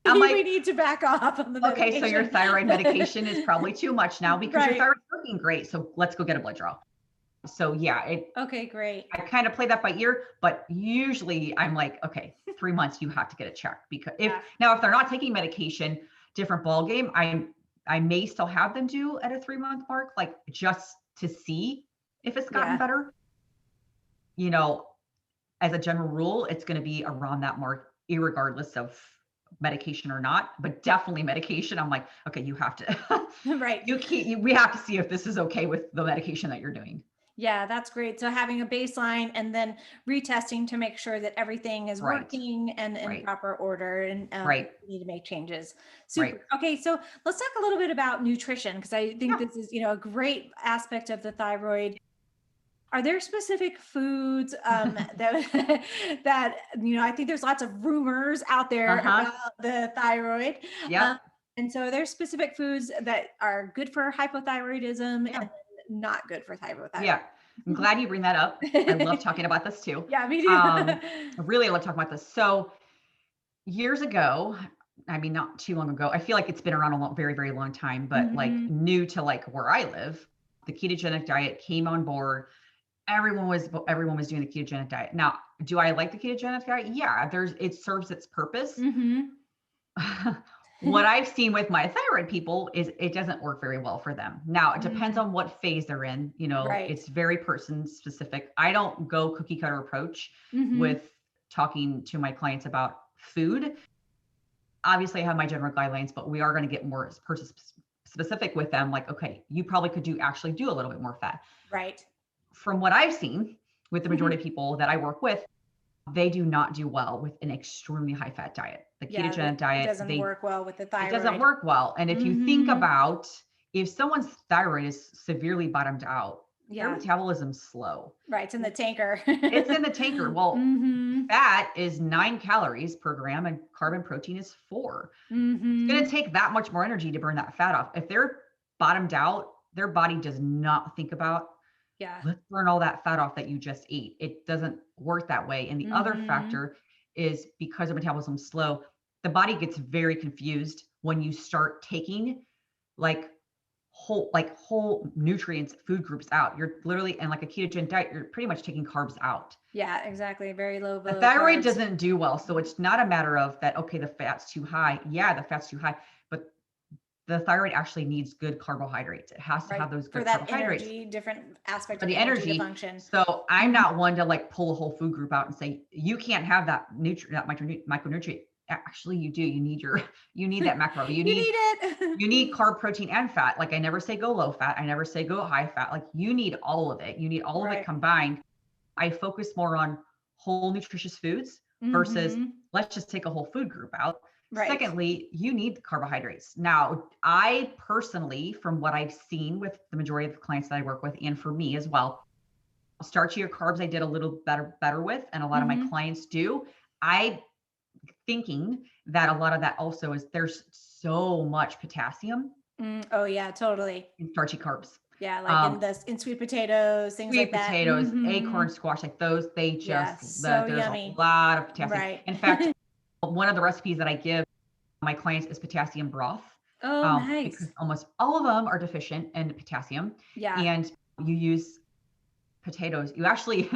I'm We like, need to back off on the medication. okay, so your thyroid medication is probably too much now because your Right. thyroid's working great. So let's go get a blood draw. So yeah, Okay, great. I kind of play that by ear, but usually I'm like, okay, 3 months, you have to get it checked, because if they're not taking medication, different ball game. I may still have them do at a 3 month mark, like just to see if it's gotten better. As a general rule, it's going to be around that mark, irregardless of medication or not, but definitely medication. I'm like, okay, you have to, Right. we have to see if this is okay with the medication that you're doing. Yeah, that's great. So having a baseline and then retesting to make sure that everything is working and in proper order, and you need to make changes. Super. Okay, so let's talk a little bit about nutrition, because I think this is, a great aspect of the thyroid. Are there specific foods that that I think there's lots of rumors out there about the thyroid. Yeah. And so are there specific foods that are good for hypothyroidism and not good for thyroid? Yeah. I'm glad you bring that up. I love talking about this too. Yeah, me too. I really love talking about this. So years ago, I mean, not too long ago, I feel like it's been around a very, very long time, but like new to like where I live, the ketogenic diet came on board. Everyone was doing the ketogenic diet. Now, do I like the ketogenic diet? Yeah, it serves its purpose. What I've seen with my thyroid people is it doesn't work very well for them. Now, it depends on what phase they're in. It's very person specific. I don't go cookie cutter approach with talking to my clients about food. Obviously, I have my general guidelines, but we are going to get more person specific with them. Like, okay, you probably could actually do a little bit more fat. Right. From what I've seen with the majority of people that I work with, they do not do well with an extremely high fat diet. The ketogenic diet doesn't work well with the thyroid. It doesn't work well. And if you think about, if someone's thyroid is severely bottomed out, their metabolism's slow. Right. It's in the tanker. It's in the tanker. Well, fat is 9 calories per gram and carb protein is 4. It's going to take that much more energy to burn that fat off. If they're bottomed out, their body does not think about, let's burn all that fat off that you just ate. It doesn't work that way. And the other factor is, because the metabolism is slow, the body gets very confused when you start taking whole nutrients, food groups out. You're literally, and like a ketogenic diet, you're pretty much taking carbs out. Yeah, exactly. Very low. The thyroid doesn't do well. So it's not a matter of that, okay, the fat's too high. Yeah, the fat's too high, but the thyroid actually needs good carbohydrates. It has to have those good carbohydrates. Energy, different aspects for of the energy function. So I'm not one to like pull a whole food group out and say, you can't have that micronutrient. Actually, you do. You need that macro. You need it. You need carb, protein, and fat. Like, I never say go low fat. I never say go high fat. Like, you need all of it. You need all of it combined. I focus more on whole nutritious foods versus let's just take a whole food group out. Secondly, you need the carbohydrates. Now, I personally, from what I've seen with the majority of the clients that I work with, and for me as well, starchier carbs I did a little better with, and a lot of my clients do. I thinking that a lot of that also is there's so much potassium. Oh yeah, totally. In starchy carbs. Yeah, like in sweet potatoes, things like that. Sweet potatoes, acorn squash, like those, they just, there's yummy. a lot of potassium. In fact, one of the recipes that I give my clients is potassium broth. Oh, nice. Because almost all of them are deficient in potassium. Yeah. And you use potatoes. You actually,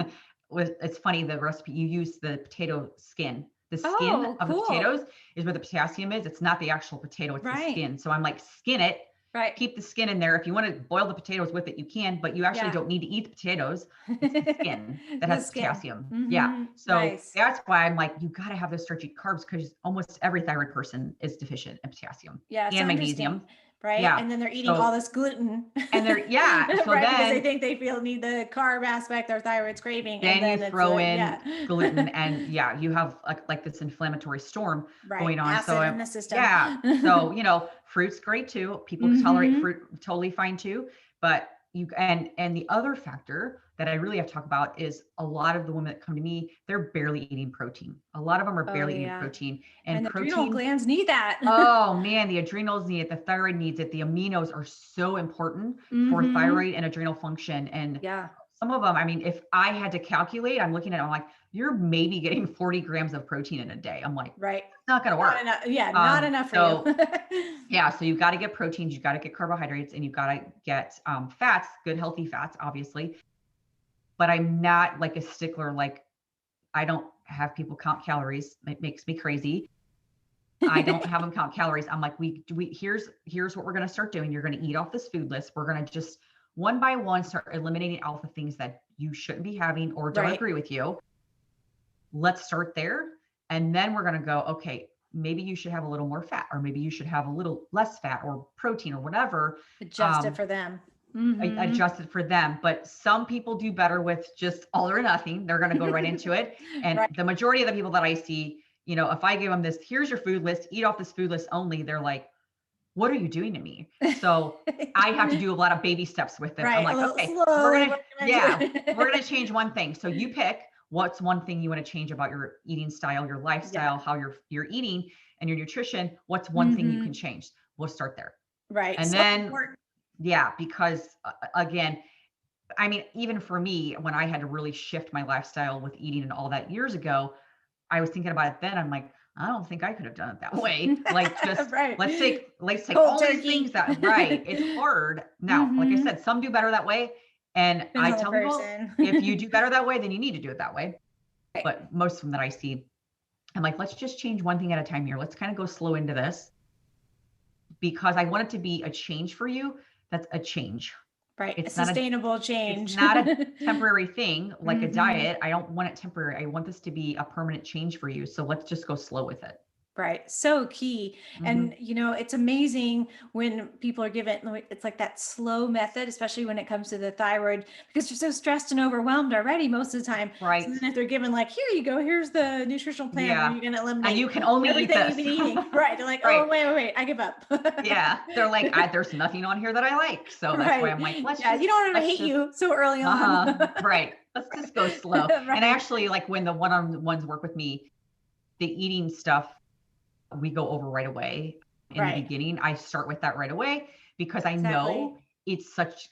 it's funny, the recipe, you use the potato skin The skin Oh, of the cool. potatoes is where the potassium is. It's not the actual potato, it's the Right. skin. So I'm like, skin it, Right. keep the skin in there. If you want to boil the potatoes with it, you can, but you actually Yeah. don't need to eat the potatoes. It's the skin that The has skin. potassium. Yeah. Hmm. So Nice. that's why I'm like, you got to have those starchy carbs because almost every thyroid person is deficient in potassium Yeah, so and interesting, magnesium. right? Yeah. And then they're eating all So, this gluten, and they're, yeah. So right? Because they then think they feel need the carb aspect their thyroid's craving, and Then you then it's throw a in yeah, gluten and yeah, you have like this inflammatory storm right, going on. So acid in the system. yeah, so fruit's great too. People tolerate Hmm. fruit totally fine too. But and the other factor that I really have to talk about is a lot of the women that come to me, they're barely eating protein. A lot of them are Oh barely eating yeah, protein. And and the adrenal protein, glands need that. oh man, the adrenals need it, the thyroid needs it. The aminos are so important for Hmm. thyroid and adrenal function. And Yeah, some of them, I mean, if I had to calculate, I'm looking at it, I'm like, you're maybe getting 40 grams of protein in a day. I'm like, right. it's not going to Not work. enough. Yeah, not enough for you. So yeah, so you've got to get proteins, you've got to get carbohydrates, and you've got to get fats, good healthy fats, obviously. But I'm not like a stickler. Like I don't have people count calories. It makes me crazy. I don't have them count calories. I'm like, here's what we're going to start doing. You're going to eat off this food list. We're going to just one by one start eliminating all the things that you shouldn't be having or don't Right. agree with you. Let's start there. And then we're going to go, okay, maybe you should have a little more fat, or maybe you should have a little less fat or protein or whatever. Adjust it Um, for them. Hmm. Adjust it for them. But some people do better with just all or nothing. They're going to go right into it. And Right. the majority of the people that I see, if I give them this, here's your food list, eat off this food list only, they're like, what are you doing to me? So I have to do a lot of baby steps with it. I'm Right. A like, little okay, we're slowly going to, work them into yeah, we're going it. to change one thing. So you pick what's one thing you want to change about your eating style, your Yeah. lifestyle, how you're eating and your nutrition. What's one thing you can Hmm. change? We'll start there. Right. And So then, important. yeah, because again, I mean, even for me, when I had to really shift my lifestyle with eating and all that years ago, I was thinking about it then. I'm like, I don't think I could have done it that way. Like just Right. let's take Cold all these things turkey. that right. It's hard. Now, like I Hmm. said, some do better that way. And Depends I on the tell people, person. if you do better that way, then you need to do it that way. Right. But most of them that I see, I'm like, let's just change one thing at a time here. Let's kind of go slow into this because I want it to be a change for you. That's a change. Right. A It's not a sustainable it's change. not a temporary thing like a Hmm. diet. I don't want it temporary. I want this to be a permanent change for you. So let's just go slow with it. Right. So key. Mhm. And, it's amazing when people are given, it's like that slow method, especially when it comes to the thyroid, because you're so stressed and overwhelmed already most of the time. So Right. then if they're given like, here you go, here's the nutritional plan where Yeah. you're going to And eliminate you can only eat everything you've this. been eating. Right. They're like, oh, Right. wait, I give up. Yeah. They're like, there's nothing on here that I like. So that's why Right. I'm like, Yeah. You don't want to let's hate just, you so early on. right. Let's just go slow. And Right. actually, like when the one-on-ones work with me, the eating stuff, we go over right away in the Right. beginning. I start with that right away because I Exactly. know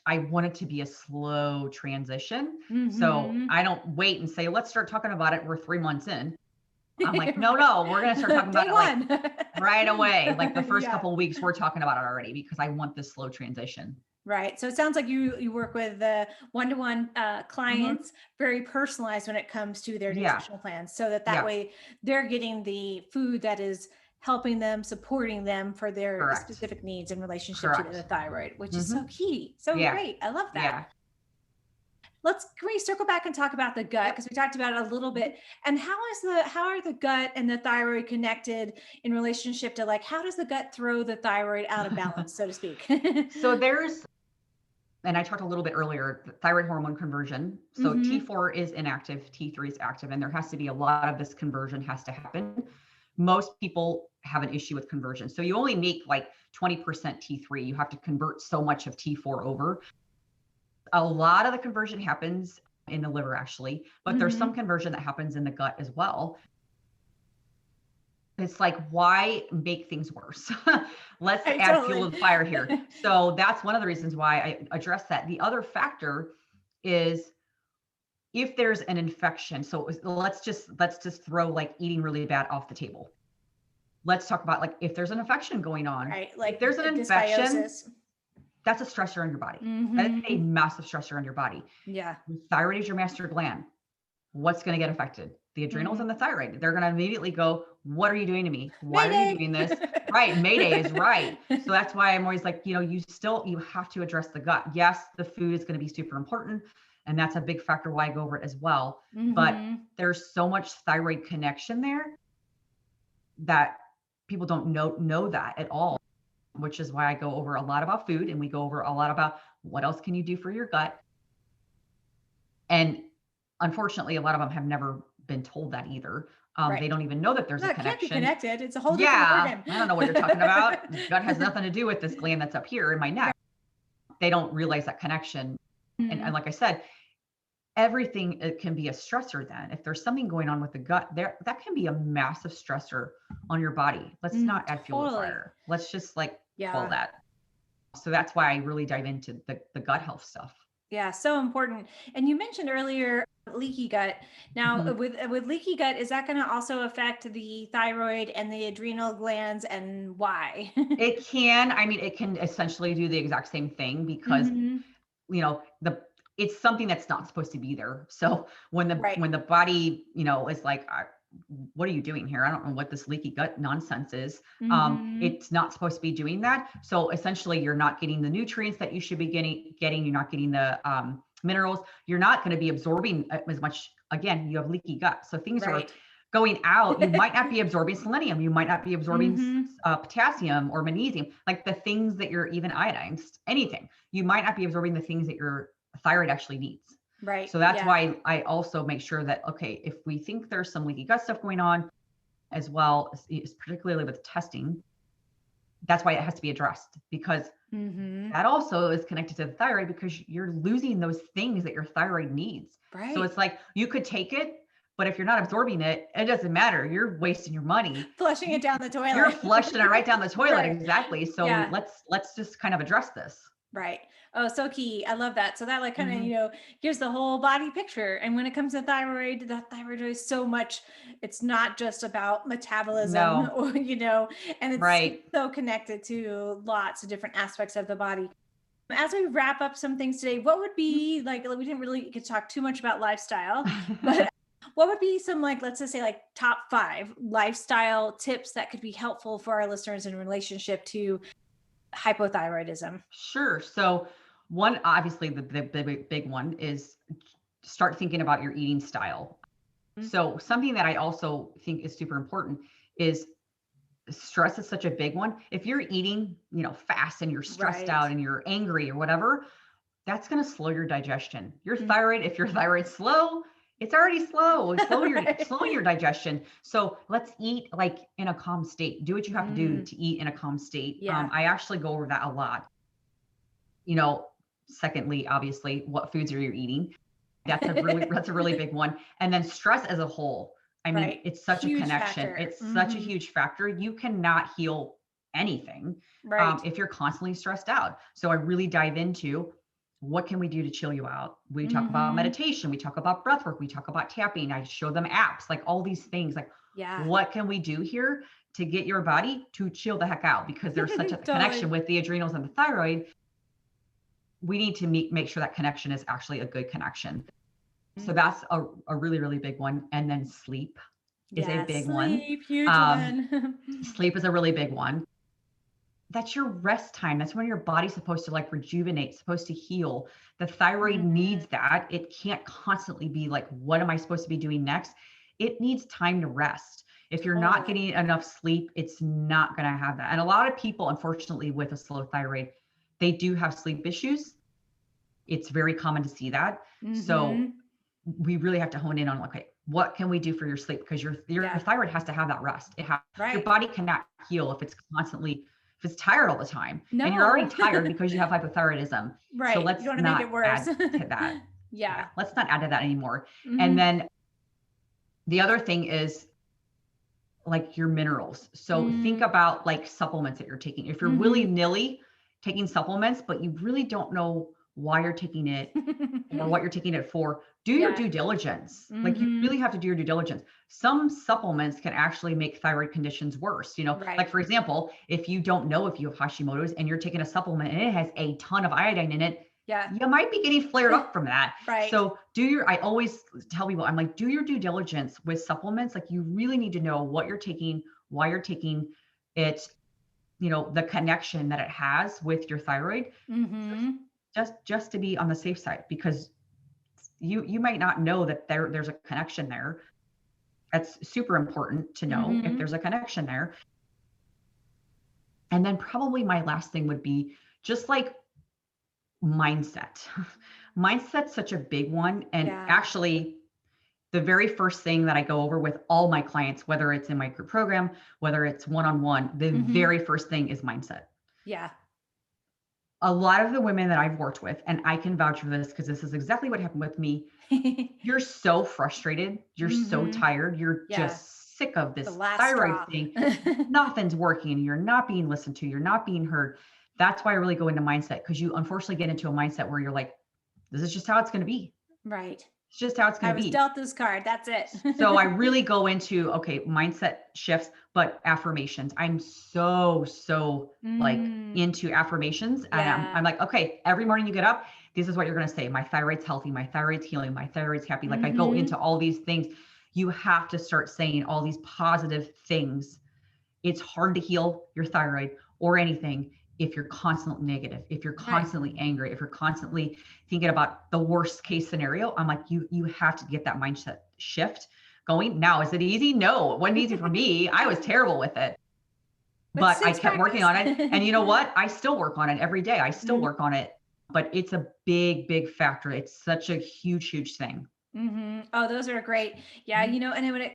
I want it to be a slow transition. So Hmm. I don't wait and say, let's start talking about it. We're 3 months in. I'm like, no, we're going to start talking Day about it like one. right away. Like the first Yeah. couple of weeks, we're talking about it already because I want this slow transition. Right. So it sounds like you work with the one-to-one Hmm. clients, very personalized when it comes to their Yeah. nutritional plans, so that Yeah. way they're getting the food that is helping them, supporting them for their Correct. specific needs in relationship to the Correct. thyroid, which is Hmm. so key. So Yeah. great. I love that. Yeah. Can we circle back and talk about the gut? Yep. Because we talked about it a little Mhm. bit. And how are the gut and the thyroid connected in relationship to, like, how does the gut throw the thyroid out of balance, so to speak? So and I talked a little bit earlier, thyroid hormone conversion. So Hmm. T4 is inactive, T3 is active, and there has to be a lot of this conversion has to happen. Most people have an issue with conversion. So you only make like 20% T3. You have to convert so much of T4 over. A lot of the conversion happens in the liver, actually, but there's some Hmm. conversion that happens in the gut as well. It's like, why make things worse? Let's Right, add fuel totally. to the fire here. So that's one of the reasons why I address that. The other factor is if there's an infection. So let's just throw like eating really bad off the table. Let's talk about like if there's an infection going on. Right, If like there's an infection, dysbiosis. that's a stressor on your body. That is a Hmm. massive stressor on your body. Yeah. Thyroid is your master gland. What's going to get affected? the adrenals Mhm. and the thyroid. They're going to immediately go, what are you doing to me? Why are you Mayday. doing this? Right. Mayday is right. So that's why I'm always like, you have to address the gut. Yes, the food is going to be super important. And that's a big factor why I go over it as well. But Mhm. there's so much thyroid connection there that people don't know that at all, which is why I go over a lot about food and we go over a lot about what else can you do for your gut. And unfortunately, a lot of them have never been told that either. They Right. don't even know that there's a No, it can't be connection. connected. It's a whole different Yeah, organ. I don't know what you're talking about. Gut has nothing to do with this gland that's up here in my Right. neck. They don't realize that connection. And Mhm. like I said, everything, it can be a stressor then. If there's something going on with the gut there, that can be a massive stressor on your body. Let's not add fuel to the Totally. fire. Let's just like call Yeah. that. So that's why I really dive into the gut health stuff. Yeah, so important. And you mentioned earlier leaky gut. Now, Mhm. with leaky gut, is that going to also affect the thyroid and the adrenal glands, and why? It can, I mean, it can essentially do the exact same thing because Hmm. the it's something that's not supposed to be there. So Right. when the body, is like, what are you doing here? I don't know what this leaky gut nonsense is. Hmm. It's not supposed to be doing that. So essentially, you're not getting the nutrients that you should be getting. You're not getting the minerals. You're not going to be absorbing as much. Again, you have leaky gut, so things are Right. going out. You might not be absorbing selenium. You might not be absorbing Hmm. potassium or magnesium, like the things that you're even iodine, anything. You might not be absorbing the things that your thyroid actually needs. Right. So that's Yeah. why I also make sure that, okay, if we think there's some leaky gut stuff going on, as well, particularly with testing, that's why it has to be addressed, because Hmm. that also is connected to the thyroid, because you're losing those things that your thyroid needs. So Right. it's like you could take it, but if you're not absorbing it, it doesn't matter. You're wasting your money. Flushing it down the You're toilet. flushing it right down the toilet. Right. Exactly. So Yeah. let's just kind of address this. Right. Oh, so key. I love that. So that like kind of, Mhm. gives the whole body picture. And when it comes to thyroid, that thyroid is so much, it's not just about metabolism No, or, and it's right. so connected to lots of different aspects of the body. As we wrap up some things today, what would be like, we didn't really get to talk too much about lifestyle, but what would be some like, let's just say like top 5 lifestyle tips that could be helpful for our listeners in relationship to hypothyroidism? Sure. So one, obviously the big one is start thinking about your eating style. So something that I also think is super important is stress is such a big one. If you're eating, fast and you're stressed Right. out and you're angry or whatever, that's going to slow your digestion. Your Mm. thyroid, if your thyroid's slow, it's already slow. It's Right. slowing your digestion. So let's eat like in a calm state. Do what you have to do Mm, to eat in a calm state. yeah. I actually go over that a lot. You know, Secondly, obviously, what foods are you eating? That's a really big one. And then stress as a whole. I mean, Right. it's such a Huge connection. factor. It's such a Mhm. huge factor. You cannot heal anything Right. if you're constantly stressed out. So I really dive into what can we do to chill you out. We talk about Mhm. meditation. We talk about breath work. We talk about tapping. I show them apps, like all these things. Like, Yeah. what can we do here to get your body to chill the heck out? Because there's such a connection Totally. with the adrenals and the thyroid. We need to make sure that connection is actually a good connection. So Mm. that's a really, really big one. And then sleep is a Yeah, big one. sleep, huge Um, one. Sleep is a really big one. That's your rest time. That's when your body's supposed to like rejuvenate, supposed to heal. The thyroid Mhm. needs that. It can't constantly be like, what am I supposed to be doing next? It needs time to rest. If you're not Totally. getting enough sleep, it's not going to have that. And a lot of people, unfortunately, with a slow thyroid, they do have sleep issues. It's very common to see that. So Mhm. we really have to hone in on, okay, what can we do for your sleep? Because your Yeah. thyroid has to have that rest. Your Right. body cannot heal if it's tired all the time. And you're already No. tired because you have hypothyroidism. So Right. You let's don't wanna make not it worse. add to that. Yeah, Yeah. let's not add to that anymore. And Mhm. then the other thing is like your minerals. So think Mm. about like supplements that you're taking. If you're Mhm. willy-nilly taking supplements, but you really don't know why you're taking it or what you're taking it for, do your Yeah. due diligence. Like you really Mhm. have to do your due diligence. Some supplements can actually make thyroid conditions worse. Like Right. for example, if you don't know if you have Hashimoto's and you're taking a supplement and it has a ton of iodine in it, Yeah. you might be getting flared up from that. Right. So I always tell people, I'm like, do your due diligence with supplements. Like you really need to know what you're taking, why you're taking it, the connection that it has with your thyroid, Mm-hmm. just to be on the safe side, because you might not know that there's a connection there. That's super important to know if Mm-hmm. there's a connection there. And then probably my last thing would be just like mindset. Mindset's such a big one. And Yeah. actually, the very first thing that I go over with all my clients, whether it's in my group program, whether it's one-on-one, the Mm-hmm. very first thing is mindset. Yeah. A lot of the women that I've worked with, and I can vouch for this because this is exactly what happened with me. You're so frustrated. You're so Mm-hmm. tired. You're Yeah. just sick of The this last thyroid straw. thing. Nothing's working. You're not being listened to. You're not being heard. That's why I really go into mindset, because you unfortunately get into a mindset where you're like, this is just how it's going to be. Right. It's just how it's I going to was be. dealt this card. That's it. So I really go into, okay, mindset shifts, but affirmations. I'm so like Mm, into affirmations. And I'm yeah. like, okay, every morning you get up, this is what you're going to say. My thyroid's healthy. My thyroid's healing. My thyroid's happy. Like I go into Mm-hmm. all these things. You have to start saying all these positive things. It's hard to heal your thyroid or anything if you're constantly negative, if you're Right. constantly angry, if you're constantly thinking about the worst case scenario. I'm like, you have to get that mindset shift going. Now, is it easy? No, it wasn't easy for me. I was terrible with it, But but I takes kept working practice. on it. And you know what? I still work on it every day. I still Mm-hmm. work on it, but it's a big factor. It's such a huge thing. Mm-hmm. Oh, those are great. Yeah, Mhm. and then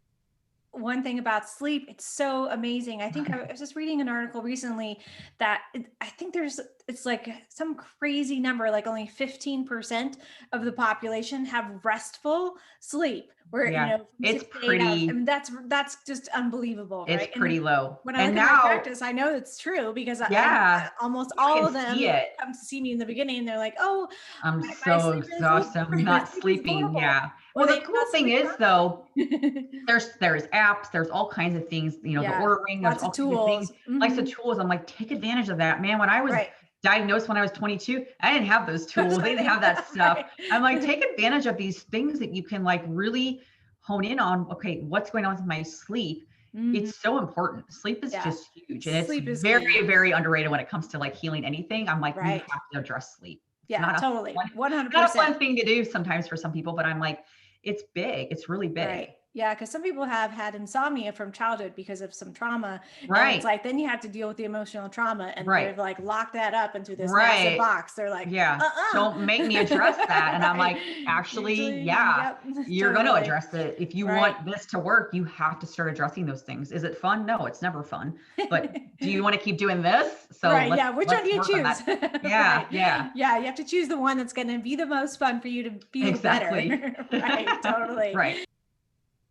one thing about sleep, it's so amazing. I think I was just reading an article recently that I think it's like some crazy number, like only 15% of the population have restful sleep, where, Yeah, from it's 6 to 8 hours. I pretty, mean, that's just unbelievable, it's right? And pretty low. when I And look at my now, practice, I know it's true because yeah, almost you all can of see them it. come to see me in the beginning and they're like, "Oh, I'm my so sleep is exhausted. I'm my not sleep is sleeping. horrible," Yeah. or Well, they the do cool not thing sleep is though, properly. there's apps, there's all kinds of things, the Yeah, Aura Ring, there's lots of all kinds of things, tools. like the Mhm. tools. I'm like, take advantage of that, man. When I was Right. diagnosed when I was 22, I didn't have those tools. I didn't have that stuff. Right. I'm like, take advantage of these things that you can like really hone in on. Okay, what's going on with my sleep? Mhm. It's so important. Sleep is Yeah. just huge. And it's Sleep is very, key. very underrated when it comes to like healing anything. I'm like, you Right. have to address sleep. It's Yeah, not a totally. fun, not a 100%. fun thing to do sometimes for some people, but I'm like, it's big. It's really Right. big. Yeah, because some people have had insomnia from childhood because of some trauma. And it's Right. like, then you have to deal with the emotional trauma and Right. they've like locked that up into this massive Right. box. They're like, Yeah. uh-uh. Don't make me address that. And I'm Right. like, actually, Usually, yeah, yep, you're going to totally. address it. If you Right. want this to work, you have to start addressing those things. Is it fun? No, it's never fun. But do you want to keep doing this? So Right. Yeah. Which one do let's you work on that. choose? Yeah. Right. Yeah. Yeah. You have to choose the one that's going to be the most fun for you to feel Exactly. better. Right. Totally. Right.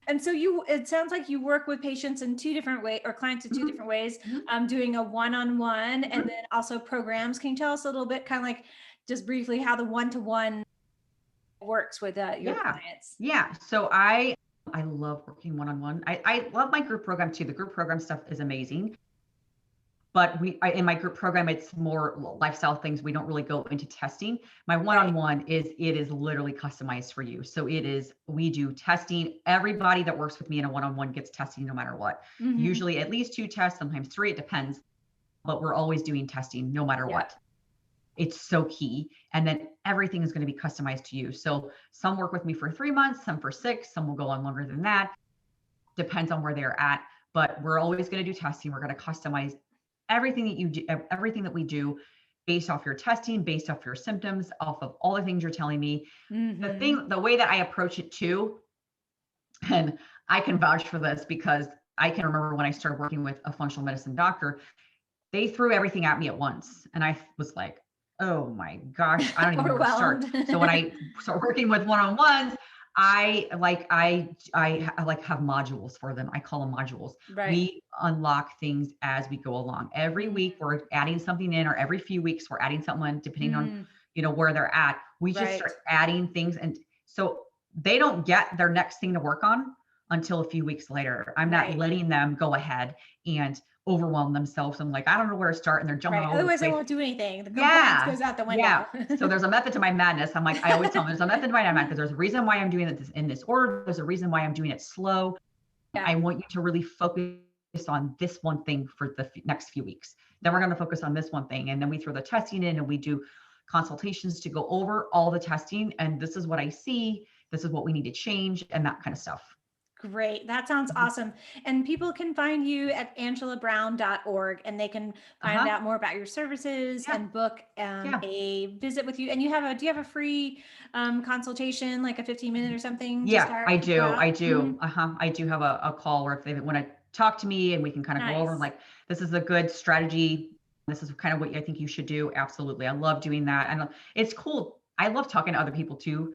And so it sounds like you work with patients in two different ways or clients in two Mhm, different ways, mhm, doing a one-on-one and mhm. then also programs. Can you tell us a little bit, kind of like just briefly how the one-to-one works with your Yeah. clients? Yeah. So I love working one-on-one. I love my group program too. The group program stuff is amazing. But in my group program, it's more lifestyle things. We don't really go into testing. My Right. one-on-one it is literally customized for you. So we do testing. Everybody that works with me in a one-on-one gets testing no matter what. Hmm. Usually at least 2 tests, sometimes 3, it depends. But we're always doing testing no matter Yeah. what. It's so key. And then everything is going to be customized to you. So some work with me for 3 months, some for 6, some will go on longer than that. Depends on where they're at. But we're always going to do testing. We're going to customize everything that you do, everything that we do based off your testing, based off your symptoms, off of all the things you're telling me. Hmm. The way that I approach it too, and I can vouch for this because I can remember when I started working with a functional medicine doctor, they threw everything at me at once. And I was like, oh my gosh, I don't even know where to start. Overwhelmed. So when I start working with one-on-ones, I like have modules for them. I call them modules. Right. We unlock things as we go along. Every week Hmm. we're adding something in, or every few weeks we're adding something in, depending on Mm. where they're at. We just Right. start adding things, and so they don't get their next thing to work on until a few weeks later. I'm not Right. letting them go ahead and overwhelm themselves. I'm like, I don't know where to start. And they're jumping Right. all over the Otherwise, I place. won't do anything. The compliance Yeah. goes out the Yeah. window. So there's a method to my madness. I'm like, I always tell them there's a method to my madness. There's a reason why I'm doing it in this order. There's a reason why I'm doing it slow. Yeah. I want you to really focus on this one thing for the next few weeks. Then we're going to focus on this one thing. And then we throw the testing in and we do consultations to go over all the testing. And this is what I see. This is what we need to change and that kind of stuff. Great. That sounds awesome. And people can find you at angelabrown.org and they can find Uh-huh. out more about your services Yeah. and book Yeah. a visit with you. And you have do you have a free consultation, like a 15-minute or something to Yeah, start I people do. out? I do. I do have a call where if they want to talk to me and we can kind of go over Nice. like, this is a good strategy. This is kind of what I think you should do. Absolutely. I love doing that. And it's cool. I love talking to other people too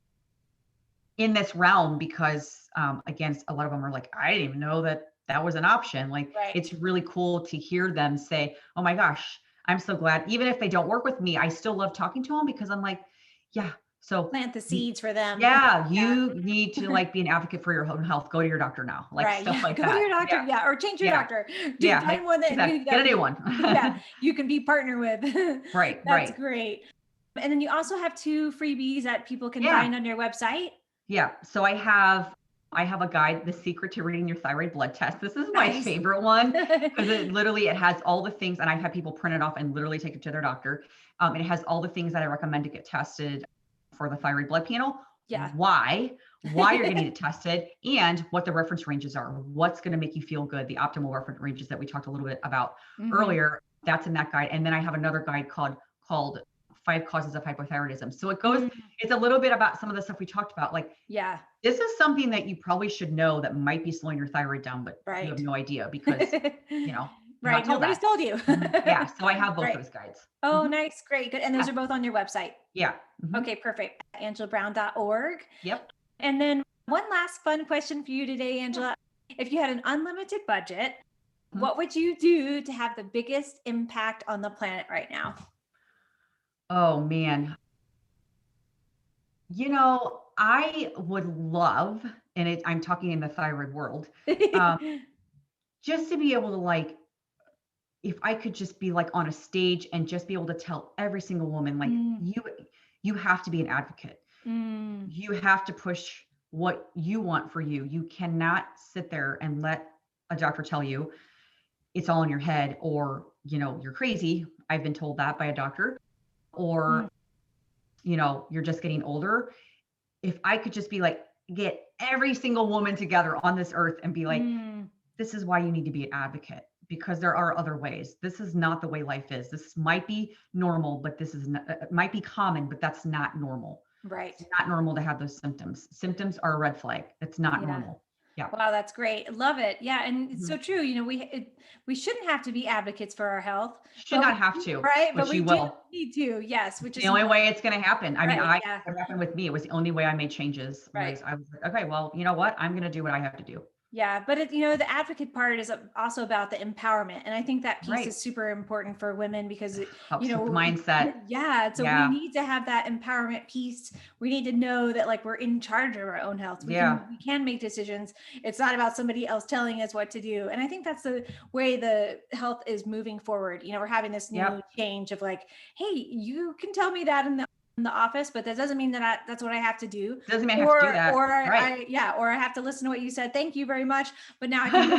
in this realm because, again, a lot of them are like, I didn't even know that that was an option. Like, Right. it's really cool to hear them say, oh my gosh, I'm so glad. Even if they don't work with me, I still love talking to them because I'm like, yeah. So Plant the you, seeds for them. yeah, Yeah. you need to like be an advocate for your own health. Go to your doctor now, like Right. stuff Yeah. like Go to that. your doctor. Yeah, Yeah. Or change your yeah, doctor. Do yeah. find one that Exactly. Get a new you, one. yeah, you can be partner with. Right, That's right. great. And then you also have 2 freebies that people can Yeah, find on your website. yeah. So I have a guide, The Secret to Reading Your Thyroid Blood Test. This is my Nice. favorite one because it has all the things, and I've had people print it off and literally take it to their doctor. It has all the things that I recommend to get tested for the thyroid blood panel, Yeah. why you're going to get it tested, and what the reference ranges are, what's going to make you feel good, the optimal reference ranges that we talked a little bit about Mhm. earlier. That's in that guide. And then I have another guide called 5 Causes of Hypothyroidism. So Mm, it's a little bit about some of the stuff we talked about. Like, yeah, this is something that you probably should know that might be slowing your thyroid down, but you have right. no idea because, you're not Right, told nobody's that. told you. Mhm. Yeah. So I have both Right. those guides. Oh, Mhm. nice, great, good, and those Yeah. are both on your website? Yeah. Mhm. Okay, perfect. AngelaBrown.org. Yep. And then one last fun question for you today, Yeah. Angela. If you had an unlimited budget, Mhm. what would you do to have the biggest impact on the planet right now? Oh man. I would love, and I'm talking in the thyroid world, um, just to be able to like, if I could just be like on a stage and just be able to tell every single woman, like, Mm, you have to be an advocate. mm, You have to push what you want for you. You cannot sit there and let a doctor tell you it's all in your head, or, you're crazy. I've been told that by a doctor, mm, or, you're just getting older. If I could just be like, get every single woman together on this earth and be like, mm. this is why you need to be an advocate, because there are other ways. This is not the way life is. This might be normal, but this is not, it might be common, but that's not normal. Right. It's not normal to have those symptoms. Symptoms are a red flag. It's not Yeah. normal. Yeah. Wow, that's great. Love it. Yeah, and it's so Mhm. true. We shouldn't have to be advocates for our health, Should but not have to, right, but but we you do will. need to. Yes, It's which the is only important. way it's going to happen. I mean, Right. Yeah. what happened with me, it was the only way I made changes Right. was I was like, okay, well, you know what? I'm going to do what I have to do. Yeah, but the advocate part is also about the empowerment, and I think that piece Right. is super important for women because Helps with the mindset. yeah, so we Yeah. need to have that empowerment piece. We need to know that like we're in charge of our own health. Yeah. We can make decisions. It's not about somebody else telling us what to do. And I think that's the way the health is moving forward. We're having this new Yep. change of like, hey, you can tell me that in the office, but that doesn't mean that that's what I have to do. Doesn't mean I have to do that. Right. Or I have to listen to what you said. Thank you very much. But now I can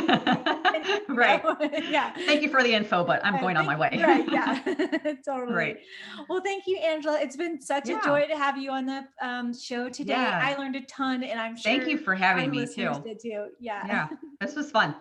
make Right. yeah. Thank you for the info, but I'm going on my way. Right, yeah. Totally. Right. Well, thank you, Angela. It's been such a Yeah. joy to have you on the show today. Yeah. I learned a ton, and I'm Thank sure you for our having me listeners too. did too. Yeah. Yeah. This was fun.